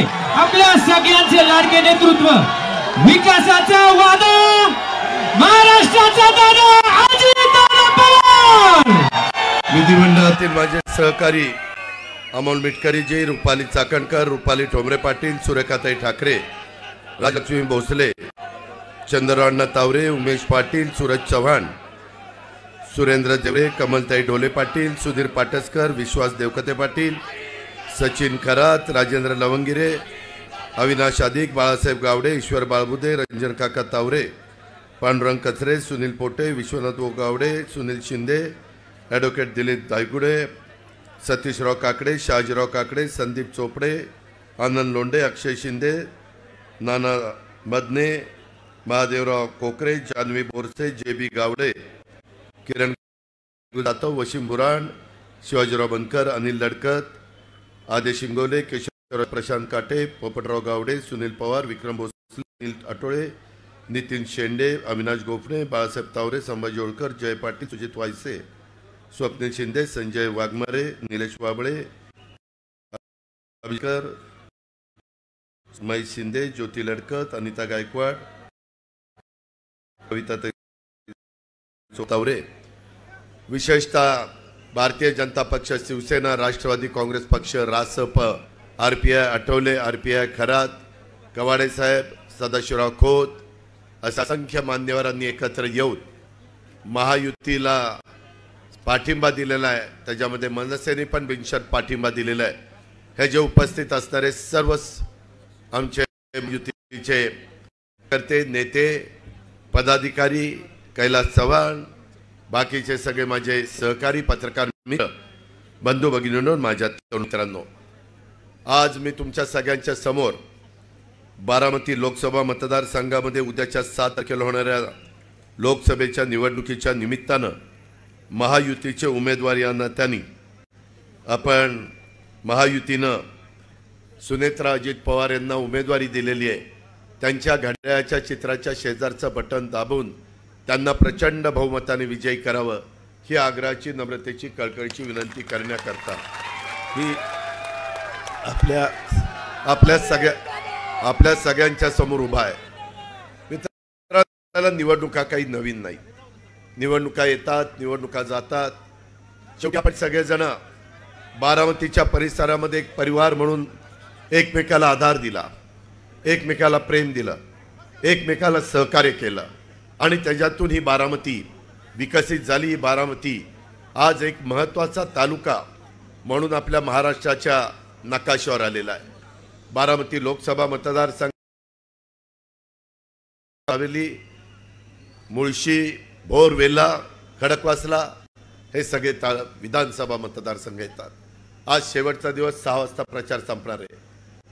आपल्या सगळ्यांचे लाडके नेतृत्व, विकासाचा वादा, महाराष्ट्राचा दादा अजितदादा पवार। विधिमंडळातील माझे सहकारी अमोल मिटकरीजी, रुपाली चाकणकर, रुपाली ठोंबरे पाटील, सुरेखाताई ठाकरे, राजलक्ष्मी भोसले, चंद्रअण्णा तावरे, उमेश पाटील, सूरज चव्हाण, सुरेंद्र देवरे, कमलताई ढोले पाटील, सुधीर पाटसकर, विश्वास देवकते पाटील, सचिन खरात, राजेंद्र लवंगिरे, अविनाश अधिक, बाळासाहेब गावडे, ईश्वर बाळबुदे, रंजन काका तावरे, पांडुरंग कचरे, सुनील पोटे, विश्वनाथ गावडे, सुनील शिंदे, ॲडव्होकेट दिलीप दायगुडे, सतीशराव काकडे, शहाजीराव काकडे, संदीप चोपडे, आनंद लोंढे, अक्षय शिंदे, नाना मदने, महादेवराव कोकरे, जानवी बोरसे, जे.बी. गावडे, किरण जाधव, वशिम बुराण, शिवाजीराव बनकर, अनिल लडकत, आदेश इंगोले, केशव प्रशांत काटे, पोपटराव गावडे, सुनील पवार, विक्रम भोसले, अनिल आटोळे, नितीन शेंडे, अविनाश गोफणे, बाळासाहेब तावरे, संभाजी होळकर, जय पाटील, सुजित वायसे, स्वप्नील शिंदे, संजय वाघमारे, निलेश वाबळे, अभिकर, महेश शिंदे, ज्योती लडकत, अनिता गायकवाड, कविता तावरे, विशेषतः भारतीय जनता पक्ष, शिवसेना, राष्ट्रवादी काँग्रेस पक्ष, रासप, आरपीआय आठवले, आरपीआय खरात, कवाडे साहेब, सदाशिवराव खोत अशा असंख्य मान्यवरांनी एकत्र येऊन महायुतीला पाठिंबा दिलेला आहे। त्याच्यामध्ये मनसेने पण बिनशर्त पाठिंबा दिलेला आहे। हे जे उपस्थित असणारे सर्व आमचे युतीचे करते नेते, पदाधिकारी, कैलास चव्हाण, बाकीचे सगळे माझे सहकारी, पत्रकार मित्र, बंधू भगिनींनो, माझ्या मित्रांनो, आज मी तुमच्या सगळ्यांच्या समोर बारामती लोकसभा मतदारसंघामध्ये उद्याच्या 7 तारखेला होणाऱ्या लोकसभेच्या निवडणुकीच्या निमित्तानं महायुतीचे उमेदवार या नात्याने आपण महायुतीनं सुनेत्रा अजित पवार यांना उमेदवारी दिलेली आहे। त्यांच्या घड्याळाच्या चित्राच्या शेजारचं बटन दाबून त्यांना प्रचंड बहुमताने विजयी करावं ही आग्रहाची, नम्रतेची, कळकळीची विनंती करण्याकरता ही आपल्या सगळ्यांच्या समोर उभा आहे। मित्रांनो, निवडणुका काही नवीन नाही। निवडणुका येतात, निवडणुका जातात। शेवटी आपण सगळेजण बारामतीच्या परिसरामध्ये एक परिवार म्हणून एकमेकाला आधार दिला, एकमेकाला प्रेम दिलं, एकमेकाला सहकार्य केलं आणि त्याच्यातून ही बारामती विकसित झाली। ही बारामती आज एक महत्त्वाचा तालुका म्हणून आपल्या महाराष्ट्राच्या नकाशावर आलेला आहे। बारामती लोकसभा मतदारसंघ, हवेली, मुळशी, भोरवेला, खडकवासला हे सगळे विधानसभा मतदारसंघ येतात। आज शेवटचा दिवस, 6 वाजता प्रचार संपणार आहे।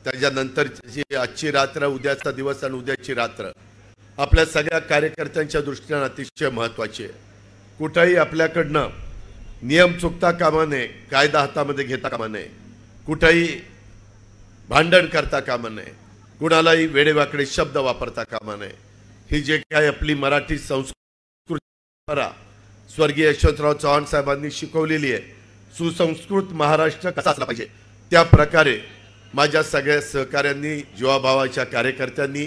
त्याच्यानंतरची आजची रात्र, उद्याचा दिवस आणि उद्याची रात्र आपल्या सगळ्या कार्यकर्त्यांच्या दृष्टीने अतिशय महत्त्वाची आहे। कुठेही आपल्याकडनं नियम चुकता कामा नये, कायदा हातामध्ये घेता कामा नये, कुठेही भांडण करता कामा नये, कुणालाही वेडेवाकडे शब्द वापरता कामा नये। ही जे काही आपली मराठी संस्कृती स्वर्गीय यशवंतराव चव्हाण साहेबांनी शिकवलेली आहे, सुसंस्कृत महाराष्ट्र कसा असला पाहिजे, त्या प्रकारे माझ्या सगळ्या सहकाऱ्यांनी, जीवाभावाच्या कार्यकर्त्यांनी,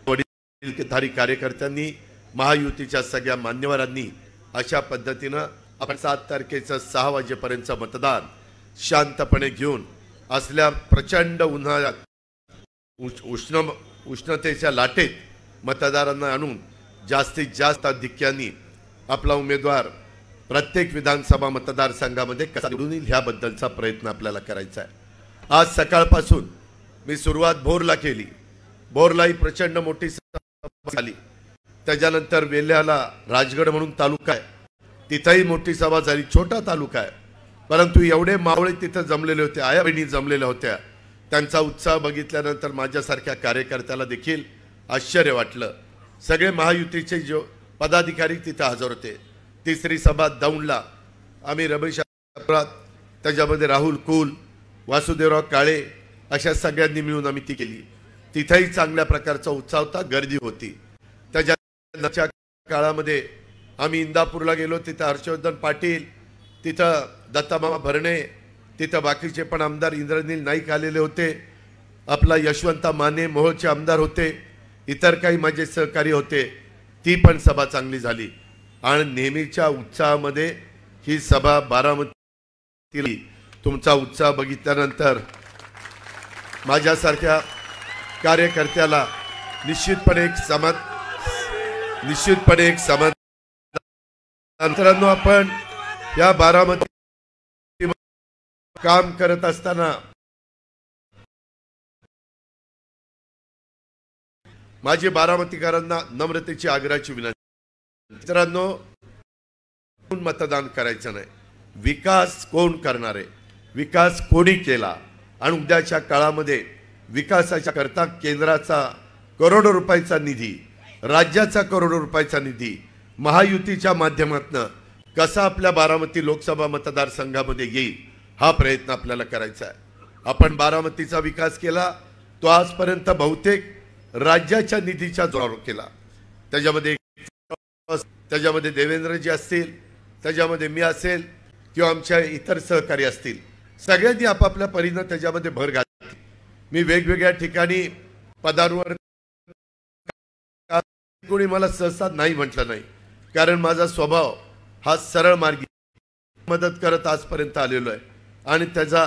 वडीलधारी कार्यकर्त्यांनी, महायुतीच्या सगळ्या मान्यवरांनी अशा पद्धतीनं आपण 7 तारखेचं 6 वाजेपर्यंतचं मतदान शांतपणे घेऊन असल्या प्रचंड उन्हाळ्यात उष्णतेच्या लाटेत मतदारांना आणून जास्तीत जास्त आधिक्याने आपला उमेदवार प्रत्येक विधानसभा मतदारसंघामध्ये कसा निवडून येईल ह्याबद्दलचा प्रयत्न आपल्याला करायचा आहे। आज सकाळपासून मी सुरुवात भोरला केली। भोरलाही प्रचंड मोठी सभा झाली। त्याच्यानंतर वेल्ह्याला राजगड म्हणून तालुका आहे, तिथेही मोठी सभा झाली। छोटा तालुका आहे, परंतु एवढे मावळे तिथे जमलेले होते, आया बहिणी जमलेल्या होत्या। त्यांचा उत्साह बघितल्यानंतर माझ्यासारख्या कार्यकर्त्याला देखील आश्चर्य वाटलं। सगळे महायुतीचे जो पदाधिकारी तिथे हजर होते। तिसरी सभा दौंडला आम्ही रमेश, त्याच्यामध्ये राहुल कुल, वासुदेवराव काळे अशा सगळ्यांनी मिळून आम्ही ती केली। तिथेही चांगल्या प्रकारचा उत्साह होता, गर्दी होती। त्याच्या काळामध्ये आम्ही इंदापूरला गेलो, तिथं हर्षवर्धन पाटील, तिथं दत्तामामा भरणे, तिथं बाकीचे पण आमदार इंद्रनील नाईक आलेले होते। आपला यशवंता माने मोहोळचे आमदार होते, इतर काही माझे सहकारी होते, ती पण सभा चांगली झाली आणि नेहमीच्या उत्साहामध्ये ही सभा बारामती, तुमचा उत्साह बघितल्यानंतर माझ्यासारख्या कार्यकर्त्याला निश्चितपणे एक समाधान. मित्रांनो, आपण या बारामती काम करत असताना माझी बारामतीकरांना नम्रतेची आग्रहाची विनंती. मित्रांनो, मतदान करायचं नाही, विकास कोण करणार आहे, विकास कोणी केला आणि उद्याच्या काळामध्ये विकासाच्या करता केंद्राचा करोडो रुपयाचा निधी, राज्याचा करोडो रुपयाचा निधी महायुतीच्या माध्यमातून कसा आपल्या बारामती लोकसभा मतदारसंघामध्ये येईल हा प्रयत्न आपल्याला करायचा आहे. आपण बारामतीचा विकास केला तो आजपर्यंत बहुतेक राज्याच्या निधीच्या जोरावर केला. त्याच्यामध्ये देवेंद्रजी असतील, त्याच्यामध्ये मी असेल किंवा आमच्या इतर सहकारी असतील, सगळ्यांनी आपापल्या परीनं त्याच्यामध्ये भर घातली. मी वेगवेगळ्या ठिकाणी पदांवर कोणी मला सहसा नाही म्हटलं नाही, कारण माझा स्वभाव हा सरळ मार्गी मदत करत आजपर्यंत आलेलो आहे आणि त्याचा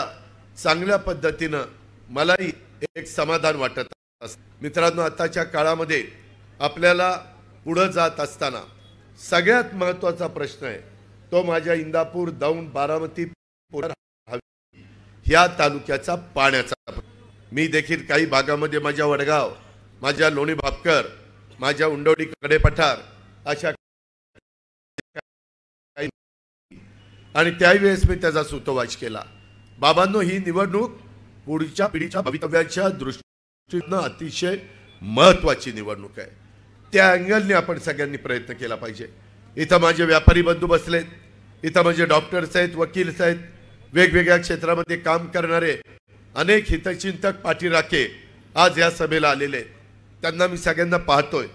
चांगल्या पद्धतीनं मलाही एक समाधान वाटत असतं. मित्रांनो, आताच्या काळामध्ये आपल्याला पुढे जात असताना सगळ्यात महत्त्वाचा प्रश्न आहे तो माझ्या इंदापूर, दौंड, बारामती ह्या तालुक्याचा पाण्याचा. मी देखील काही भागामध्ये माझ्या वडगाव, माझ्या लोणी भापकर, माझ्या उंडवडी कडेपठार अशा आणि त्यावेळेस मी त्याचा सुतोवाच केला. बाबांनो, ही निवडणूक पुढच्या पिढीच्या भवितव्याच्या दृष्टीनं अतिशय महत्त्वाची निवडणूक आहे. त्या अँगलने आपण सगळ्यांनी प्रयत्न केला पाहिजे. इथं माझे व्यापारी बंधू बसलेत, इथं माझे डॉक्टर्स आहेत, वकील्स आहेत, वेगवेगळ्या क्षेत्रामध्ये काम करणारे अनेक हितचिंतक पाठीराखे आज या सभेला आलेले आहेत. त्यांना मी सगळ्यांना पाहतोय,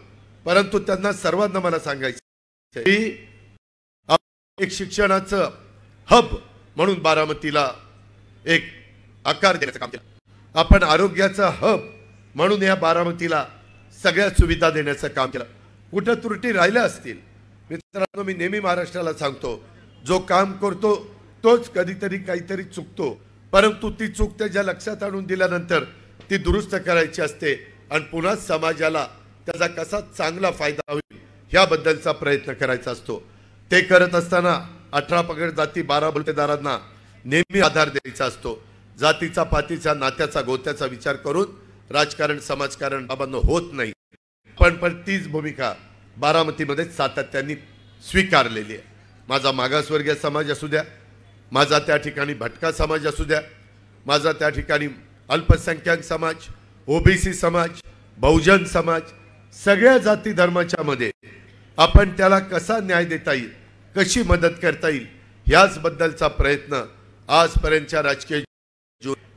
परंतु त्यांना सर्वांना मला सांगायचं की एक शिक्षणाचं हब म्हणून बारामतीला एक आकार देण्याचं काम केलं. आपण आरोग्याचा हब म्हणून या बारामतीला सगळ्या सुविधा देण्याचं काम केलं. कुठं त्रुटी राहिल्या असतील मित्रांनो, मी नेहमी महाराष्ट्राला सांगतो, जो काम करतो तोच कधीतरी काहीतरी चुकतो, परंतु ती चूक त्याच्या लक्षात आणून दिल्यानंतर ती दुरुस्त करायची असते आणि पुन्हा समाजाला त्याचा कसा चांगला फायदा होईल ह्याबद्दलचा प्रयत्न करायचा असतो. ते करत असताना 18 पगड जाती 12 बलुतेदारांना नेहमी आधार द्यायचा असतो. जातीचा, पातीचा, नात्याचा, गोत्याचा विचार करून राजकारण, समाजकारण बाबांनो होत नाही. पण तीच भूमिका बारामतीमध्ये सातत्याने स्वीकारलेली आहे. माझा मागासवर्गीय समाज असू द्या, माझा त्या ठिकाणी भटका समाज असू द्या, माझा त्या ठिकाणी अल्पसंख्याक समाज, ओबीसी समाज, बहुजन समाज, सगळ्या जाती धर्माच्या मध्ये आपण त्याला कसा न्याय देता येईल, कशी मदत करता येईल याच बद्दलचा प्रयत्न आजपर्यंतच्या राजकीय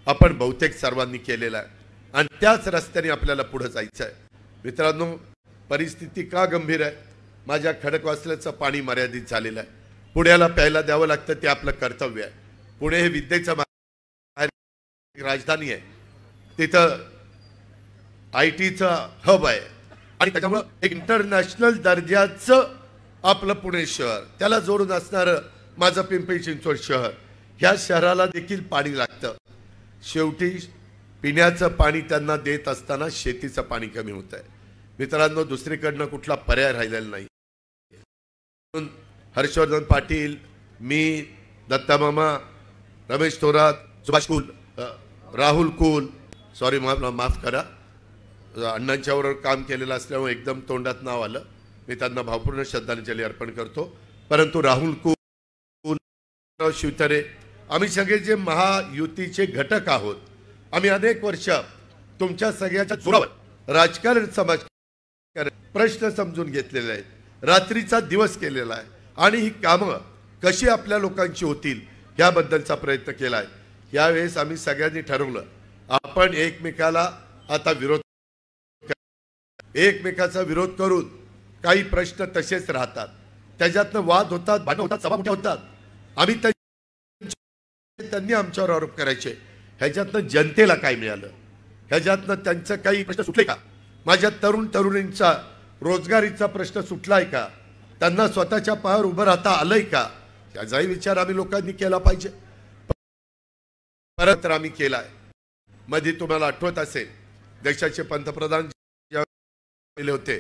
आपण बहुतेक सर्वांनी केलेला आहे आणि त्याच रस्त्याने आपल्याला पुढे जायचं आहे. मित्रांनो, परिस्थिती का गंभीर आहे? माझ्या खडकवासल्याचं पाणी मर्यादित झालेलं आहे. पुण्याला प्यायला द्यावं लागतं, ते आपलं कर्तव्य आहे. पुणे हे विद्येचं राजधानी आहे, तिथं IT हब आहे आणि त्याच्यामुळं एक इंटरनॅशनल दर्जाचं आपलं पुणे शहर, त्याला जोडून असणारं माझं पिंपरी चिंचवड शहर, ह्या शहराला देखील पाणी लागतं. शेवटी पिण्याचं पाणी त्यांना देत असताना शेतीचं पाणी कमी होत आहे. मित्रांनो, दुसरीकडनं कुठला पर्याय राहिलेला नाही. हर्षवर्धन पाटील, मी, दत्तामामा, रमेश थोरात, सुभाष कुल, राहुल कुल, सॉरी माफ करा, अण्णांच्यावर काम केलेलं असल्यामुळे एकदम तोंडात नाव आलं, मी त्यांना भावपूर्ण श्रद्धांजली अर्पण करतो. परंतु राहुल कुल, शिवतरे, आम्ही सगळे जे महायुतीचे घटक आहोत, आम्ही अनेक वर्ष तुमच्या सगळ्याच्या जोरावर राजकारण, समाज प्रश्न समजून घेतलेले आहेत, रात्रीचा दिवस केलेला आहे आणि ही कामं कशी आपल्या लोकांची होतील याबद्दलचा प्रयत्न केला आहे. यावेळेस आम्ही सगळ्यांनी ठरवलं, आपण एकमेकाला आता एकमेकाचा विरोध करून काही प्रश्न तसेच राहतात, त्याच्यातनं वाद होतात, भांडण होतात, सभा मोठ्या होतात, आम्ही त्यांनी आमच्यावर आरोप करायचे, ह्याच्यातनं जनतेला काय मिळालं ह्याच्यातनं त्यांचं काही प्रश्न सुटले का? माझ्या तरुणींचा रोजगारीचा प्रश्न सुटलाय का? त्यांना स्वतःच्या पायावर उभं राहता आलंय का? याचाही विचार आम्ही लोकांनी केला पाहिजे. परत आम्ही केलाय. मध्ये तुम्हाला आठवत असेल देशाचे पंतप्रधान होते,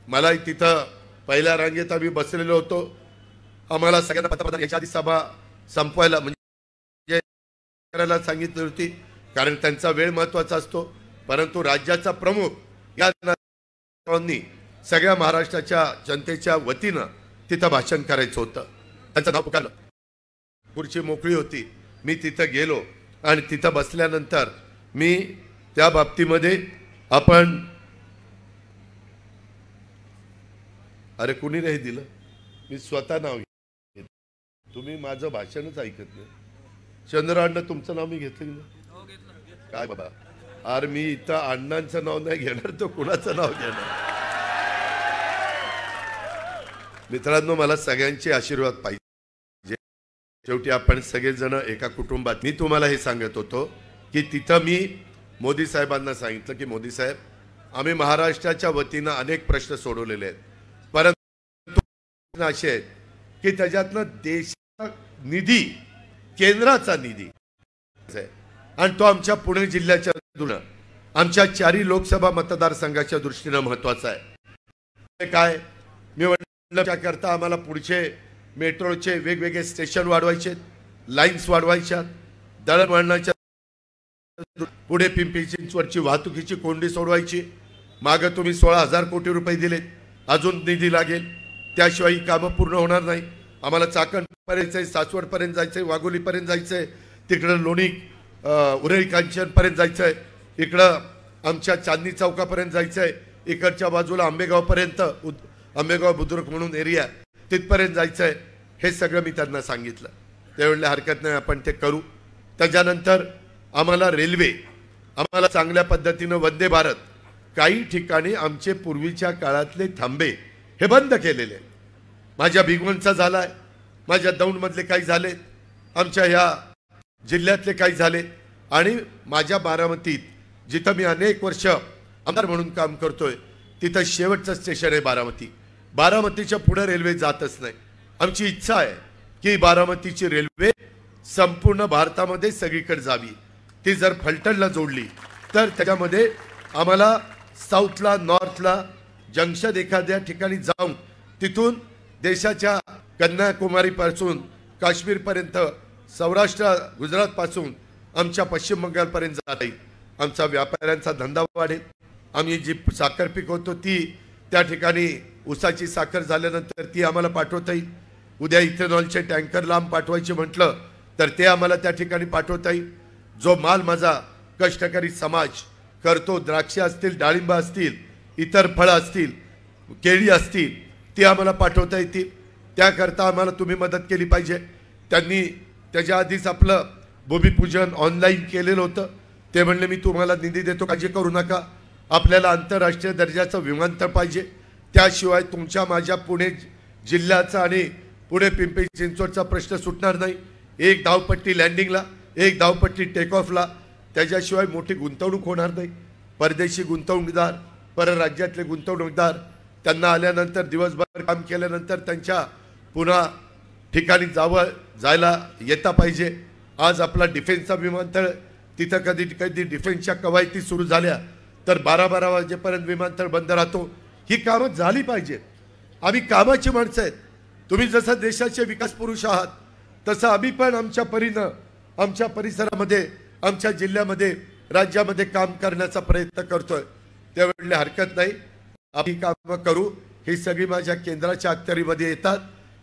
मलाही तिथं पहिल्या रांगेत आम्ही बसलेलो होतो. आम्हाला सगळ्यांना पंतप्रधान याच्या आधी सभा संपवायला म्हणजे करायला सांगितली होती, कारण त्यांचा वेळ महत्वाचा असतो. परंतु राज्याचा प्रमुख या सगळ्या महाराष्ट्राच्या जनतेच्या वतीनं तिथं भाषण करायचं होतं. त्यांचं नाव पुकारलं, खुर्ची मोकळी होती. मी तिथं गेलो आणि तिथं बसल्यानंतर मी त्या बाबतीमध्ये आपण अरे कुणी नाही दिलं, मी स्वतः नाव घेतलं. तुम्ही माझं भाषणच ऐकत नाही. चंद्रअण्णा तुमचं नाव मी घेतलं की काय बाबा? अरे मी इथं अण्णांचं नाव नाही घेणार तर कुणाचं नाव घेणार? मित्रांनो, मला सगळ्यांचे आशीर्वाद पाहिजे. शेवटी आपण सगळेजण एका कुटुंबात. मी तुम्हाला हे सांगत होतो की तिथं मी मोदी साहेबांना सांगितलं की मोदी साहेब, आम्ही महाराष्ट्राच्या वतीनं अनेक प्रश्न सोडवलेले आहेत, परंतु असे आहेत की त्याच्यातनं देशाचा निधी, केंद्राचा निधी आणि तो आमच्या पुणे जिल्ह्याच्या दृष्टीनं, आमच्या 4 लोकसभा मतदारसंघाच्या दृष्टीनं महत्वाचा आहे. काय मी म्हटलं करता आम्हाला पुढचे मेट्रोचे वेगवेगळे स्टेशन वाढवायचे, लाईन्स वाढवायच्या, दळणवळणाच्या पुढे पिंपरी चिंचवडची वाहतुकीची कोंडी सोडवायची. मागं तुम्ही 16,000 कोटी रुपये दिलेत, अजून निधी लागेल, त्याशिवाय ही कामं पूर्ण होणार नाही. आम्हाला चाकणपर्यंत जायचंय, सासवडपर्यंत जायचंय, वाघोलीपर्यंत जायचंय, तिकडं लोणी उरळी कांचनपर्यंत जायचंय, इकडं आमच्या चांदणी चौकापर्यंत जायचंय, इकडच्या बाजूला आंबेगावपर्यंत, आंबेगाव बुद्रुक म्हणून एरिया तिथपर्यंत जायचंय. हे सगळं मी त्यांना सांगितलं. त्यावेळेला हरकत नाही, आपण ते करू. त्याच्यानंतर आम्हाला रेल्वे, आम्हाला चांगल्या पद्धतीनं वंदे भारत, काही ठिकाणी आमचे पूर्वीच्या काळातले थांबे हे बंद केलेले. माझ्या भिगवणचा झालाय, माझ्या दौंडमधले काही झाले, आमच्या ह्या जिल्ह्यातले काही झाले, आणि माझ्या बारामतीत जिथं मी अनेक वर्ष आमदार म्हणून काम करतोय तिथं शेवटचं स्टेशन आहे बारामती. बारामतीच्या पुढे रेल्वे जातच नाही. आमची इच्छा आहे की बारामतीची रेल्वे संपूर्ण भारतामध्ये सगळीकडे जावी. ती जर फलटणला जोडली तर त्याच्यामध्ये आम्हाला साऊथला, नॉर्थला जंक्शन एखाद्या ठिकाणी जाऊन तिथून देशाच्या कन्याकुमारीपासून काश्मीरपर्यंत, सौराष्ट्र गुजरातपासून आमच्या पश्चिम बंगालपर्यंत जाता येईल. आमचा व्यापाऱ्यांचा धंदा वाढेल. आम्ही जी साखर पिकवतो ती त्या ठिकाणी ऊसाची साखर झाल्यानंतर ती आम्हाला पाठवता येईल. उद्या इथेनॉलचे टँकर लांब पाठवायचे म्हटलं तर ते आम्हाला त्या ठिकाणी पाठवता येईल. जो माल माझा कष्टकरी समाज करतो, द्राक्ष असतील, डाळिंब असतील, इतर फळं असतील, केळी असतील, ती आम्हाला पाठवता येतील. त्याकरता आम्हाला तुम्ही मदत केली पाहिजे. त्यांनी त्याच्या आधीच आपलं भूमिपूजन ऑनलाईन केलेलं होतं. ते म्हणले मी तुम्हाला निधी देतो, काळजी करू नका. आपल्याला आंतरराष्ट्रीय दर्जाचं विमानतळ पाहिजे, त्याशिवाय तुमच्या माझ्या पुणे जिल्ह्याचा आणि पुणे पिंपरी चिंचवडचा प्रश्न सुटणार नाही. एक धावपट्टी लँडिंगला, एक धावपट्टी टेक ऑफला, त्याच्याशिवाय मोठी गुंतवणूक होणार नाही. परदेशी गुंतवणूकदार, परराज्यातले गुंतवणूकदार त्यांना आल्यानंतर दिवसभर काम केल्यानंतर त्यांच्या पुन्हा ठिकाणी जायला येता पाहिजे. आज आपला डिफेन्सचा विमानतळ, तिथं कधी कधी डिफेन्सच्या कवायती सुरू झाल्या तर 12-12 वाजेपर्यंत विमानतळ बंद राहतो. ही कामं झाली पाहिजेत. आम्ही कामाची माणसं आहेत. तुम्ही जसं देशाचे विकास पुरुष आहात तसं आम्ही पण आमच्या परीनं, आमच्या परिसरामध्ये, आमच्या जिल्ह्यामध्ये, राज्यामध्ये काम करण्याचा प्रयत्न करतोय. त्यावेळेला हरकत नाही, आम्ही कामं करू. ही सगळी माझ्या केंद्राच्या अखत्यारीमध्ये येतात.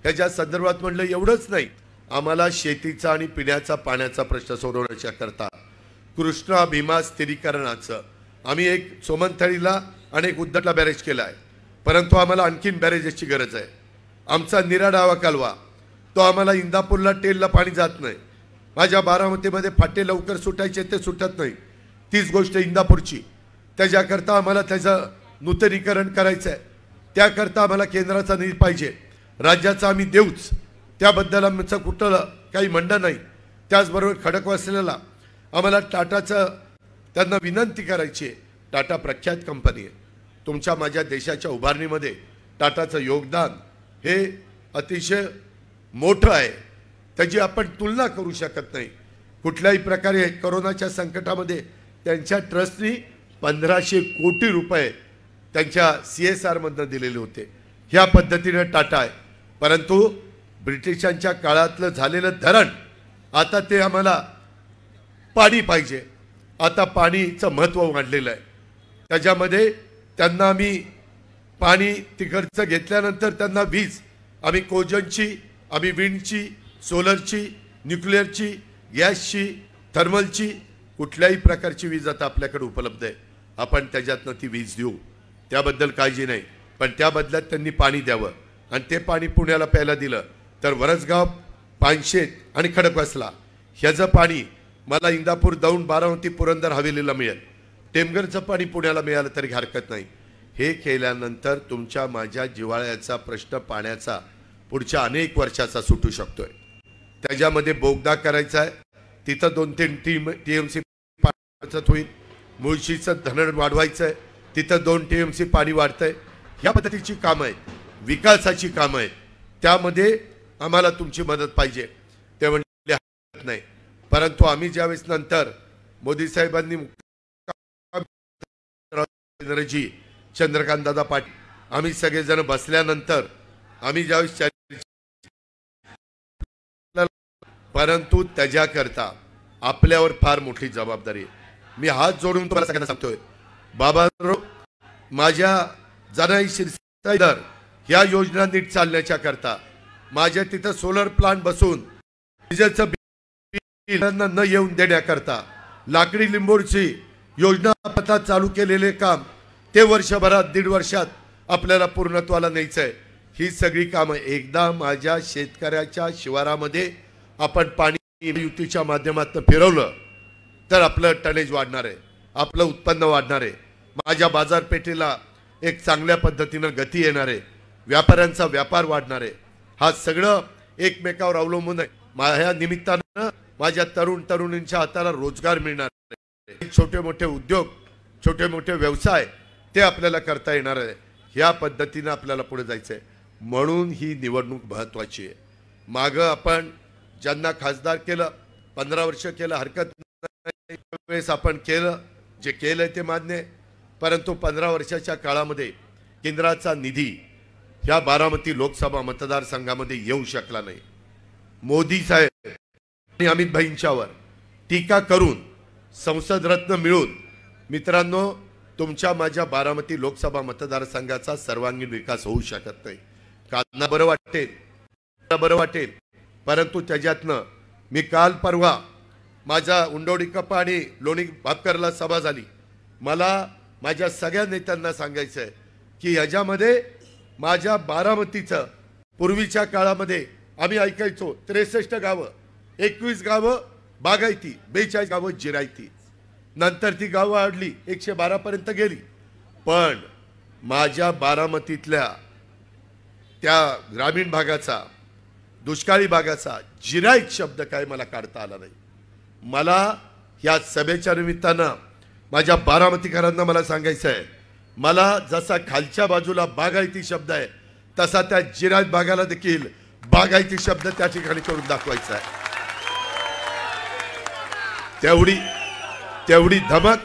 ह्याच्या संदर्भात म्हणलं एवढंच नाही, आम्हाला शेतीचा आणि पिण्याचा पाण्याचा प्रश्न सोडवण्याच्या करता कृष्णा भीमा स्थिरीकरणाचं आम्ही एक सोमनथळीला आणि एक उद्धटला बॅरेज केला आहे, परंतु आम्हाला आणखीन बॅरेजेसची गरज आहे. आमचा निराडावा कालवा, तो आम्हाला इंदापूरला टेलला पाणी जात नाही. माझ्या बारामतीमध्ये फाटे लवकर सुटायचे ते सुटत नाही. तीच गोष्ट इंदापूरची. त्याच्याकरता आम्हाला त्याचं नूतनीकरण करायचं आहे. त्याकरता आम्हाला केंद्राचा निधी पाहिजे. राज्याचा आम्ही देऊच, त्याबद्दल आमचं कुठलं काही म्हणणं नाही. त्याचबरोबर खडकवासल्याला आम्हाला टाटाचं त्यांना विनंती करायची आहे, टाटा प्रख्यात कंपनी आहे, तुमच्या माझ्या देशाच्या उभारणीमध्ये टाटाचं योगदान हे अतिशय मोठं आहे, त्याची आपण तुलना करू शकत नाही। कुठल्याही प्रकारे कोरोनाच्या संकटामध्ये त्यांच्या ट्रस्टनी 1500 कोटी रुपये त्यांच्या CSR मधनं दिलेले होते। ह्या पद्धतीने टाटा आहे, परंतु ब्रिटिशांच्या काळातलं झालेलं धरण आता ते आम्हाला पाणी पाहिजे, आता पाणीचं महत्त्व वाढलेलं आहे। त्याच्यामध्ये त्यांना आम्ही पाणी तिकडचं घेतल्यानंतर त्यांना वीज आम्ही कोजनची, आम्ही विंडची, सोलरची, न्यूक्लिअरची, गॅसची, थर्मलची, कुठल्याही प्रकारची वीज आता आपल्याकडे उपलब्ध आहे। आपण त्याच्यातनं ती वीज देऊ, त्याबद्दल काळजी नाही, पण त्या बदल्यात त्यांनी पाणी द्यावं आणि ते पाणी पुण्याला प्यायला दिलं तर वरसगाव, पानशेत आणि खडकवासला ह्याचं पाणी मला इंदापूर, दौंड, बारामती, पुरंदर हवेलीला मिळेल। टेमघरचं पाणी पुण्याला मिळालं तरी हरकत नाही। हे केल्यानंतर तुमच्या माझ्या जिव्हाळ्याचा प्रश्न पाण्याचा पुढच्या अनेक वर्षाचा सुटू शकतोय। त्याच्यामध्ये बोगदा करायचा आहे, तिथं 2-3 TMC पाणी होईल। मुळशीचं धरण वाढवायचं आहे, तिथं 2 TMC पाणी वाढतंय। ह्या पद्धतीची कामं आहेत, विकासाची कामं आहेत, त्यामध्ये आम्हाला तुमची मदत पाहिजे। ते म्हणले हरकत नाही, परंतु आम्ही ज्यावेळेस नंतर मोदी साहेबांनी जी चंद्रकांत दादा पाटील आम्ही सगळेजण बसल्यानंतर आम्ही ज्यावेळेस, परंतु त्याच्याकरता आपल्यावर फार मोठी जबाबदारी आहे। मी हात जोडून तुम्हाला सगळ्यांना सांगतोय, बाबांनो, माझ्या जनाई शिरसाईदर ह्या योजना नीट चालण्याच्या करता माझ्या तिथं सोलर प्लांट बसून डिझेलचं बिल न येऊन देण्याकरता लाकडी लिंबोडची योजना आता चालू केलेले काम ते वर्षभरात, 1.5 वर्षात आपल्याला पूर्णत्वाला न्यायचं आहे। ही सगळी कामं एकदा माझ्या शेतकऱ्याच्या शिवारामध्ये आपण पाणी युतीच्या माध्यमातून फिरवलं तर आपलं टनेज वाढणार आहे, आपलं उत्पन्न वाढणार आहे, माझ्या बाजारपेठेला एक चांगल्या पद्धतीनं गती येणार आहे, व्यापाऱ्यांचा व्यापार वाढणार आहे। हा सगळं एकमेकावर अवलंबून आहे। ह्या निमित्तानं माझ्या तरुणींच्या हाताला रोजगार मिळणार आहे, छोटे मोठे उद्योग, छोटे मोठे व्यवसाय ते आपल्याला करता येणार आहे। ह्या पद्धतीनं आपल्याला पुढे जायचं आहे, म्हणून ही निवडणूक महत्त्वाची आहे। मागं आपण ज्यांना खासदार केलं, 15 वर्ष केलं, हरकत नाही, वेळेस आपण केलं, जे केलंय ते मान्य आहे, परंतु 15 वर्षाच्या काळामध्ये केंद्राचा निधी ह्या बारामती लोकसभा मतदारसंघामध्ये येऊ शकला नाही। मोदी साहेब आणि अमित भाईंच्यावर टीका करून संसद रत्न मिळून, मित्रांनो, तुमच्या माझ्या बारामती लोकसभा मतदारसंघाचा सर्वांगीण विकास होऊ शकत नाही। कांना बरं वाटेल, परंतु त्याच्यातनं मी काल परवा माझा उंडोडी कप्पा आणि लोणी भापकरला सभा झाली, मला माझ्या सगळ्या नेत्यांना सांगायचं आहे की ह्याच्यामध्ये माझ्या बारामतीचं पूर्वीच्या काळामध्ये आम्ही ऐकायचो 63 गावं, 21 गावं बागायती, 42 गावं जिरायती, नंतर ती गावं वाढली 112 पर्यंत गेली, पण माझ्या बारामतीतल्या त्या ग्रामीण भागाचा, दुष्काळी भागाचा जिरायत शब्द काय मला काढता आला नाही। मला या सभेच्या निमित्तानं माझ्या बारामतीकरांना मला सांगायचं आहे, मला जसा खालच्या बाजूला बागायती शब्द आहे तसा त्या जिरायत भागाला देखील बागायती शब्द त्या ठिकाणी करून दाखवायचा आहे। तेवढी धमक,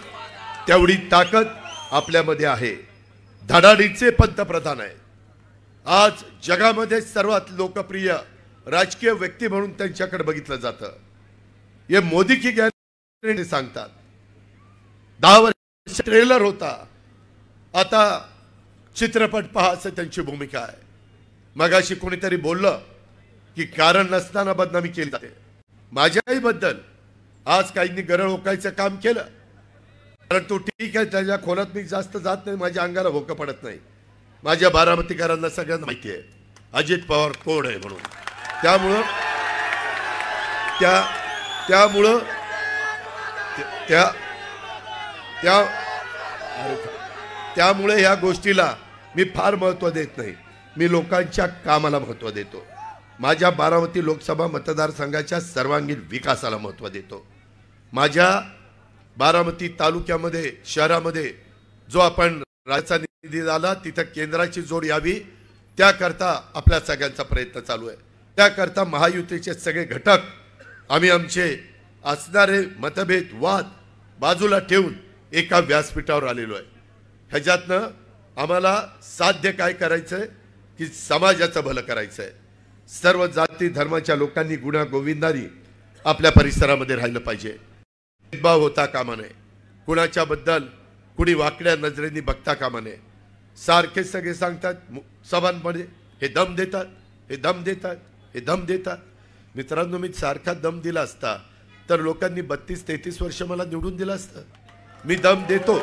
तेवढी ताकद आपल्यामध्ये आहे। धडाडीचे पंतप्रधान आहेत, आज जगामध्ये सर्वात लोकप्रिय राजकीय व्यक्ती म्हणून त्यांच्याकडे बघितलं जातं। हे मोदी की गॅरंटी सांगतात, 10 वर्ष ट्रेलर होता, आता चित्रपट पहा असं त्यांची भूमिका आहे। मगाशी कोणीतरी बोललं की कारण नसताना बदनामी केली जाते, माझ्याही बद्दल आज काहींनी गरळ ओकायचं काम केलं, परंतु ठीक आहे, त्याच्या खोलात मी जास्त जात नाही, माझ्या अंगाला भोकं पडत नाही। माझ्या बारामतीकरांना सगळ्यांना माहिती आहे अजित पवार कोण आहे म्हणून, त्यामुळे या गोष्टीला मी फार महत्त्व देत नाही, मी लोकांच्या कामाला महत्त्व देतो, माझ्या बारामती लोकसभा मतदारसंघाच्या सर्वांगीण विकासाला महत्त्व देतो। माझ्या बारामती तालुक्यामध्ये शहरामध्ये जो आपण राज्याचा निधी आला तिथं केंद्राची जोड यावी त्याकरता आपल्या सगळ्यांचा प्रयत्न चालू आहे। त्याकरता महायुतीचे सगळे घटक आम्ही आमचे असणारे मतभेद वाद बाजूला ठेवून एका व्यासपीठावर आलेलो आहे। ह्याच्यातनं आम्हाला साध्य काय करायचंय की समाजाचं भलं करायचंय। सर्व जाती धर्माच्या लोकांनी गुण्या गोविंदानी आपल्या परिसरामध्ये राहिलं पाहिजे। भेदभाव होता कामा नये, कुणाच्या बद्दल कुणी वाकड्या नजरेने बघता कामा नये। सारखे सगळे सांगतात सभांमध्ये हे दम देतात, हे दम देतात, हे दम देतात। मित्रांनो, मी सारखा दम दिला असता तर लोकांनी 32-33 वर्ष मला निवडून दिलं असतं। मी दम देतो,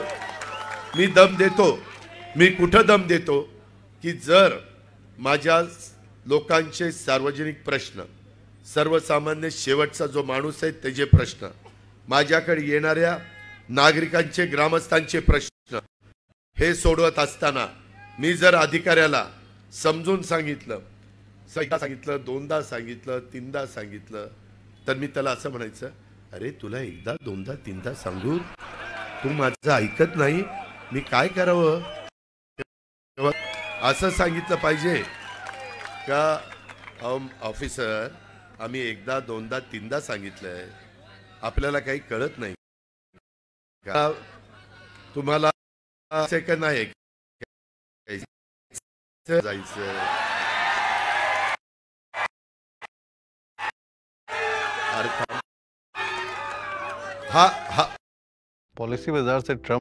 मी दम देतो। मी कुठं दम देतो की जर माझ्या लोकांचे सार्वजनिक प्रश्न, सर्वसामान्य शेवटचा जो माणूस आहे त्याचे प्रश्न, माझ्याकडे येणाऱ्या नागरिकांचे ग्रामस्थांचे प्रश्न हे सोडवत असताना मी जर अधिकाऱ्याला समजून सांगितलं, दोनदा सांगितलं, तीनदा सांगितलं तर मी त्याला असं म्हणायचं, अरे तुला एकदा दोनदा तीनदा सांगू तू माझं ऐकत नाही, मी काय करावं? असं सांगितलं पाहिजे का ऑफिसर आम्ही एकदा दोनदा तीनदा सांगितलंय, आपल्याला काही कळत नाही का? तुम्हाला का नाही जायचं? हा हा पॉलिसी बाजार से ट्रम्प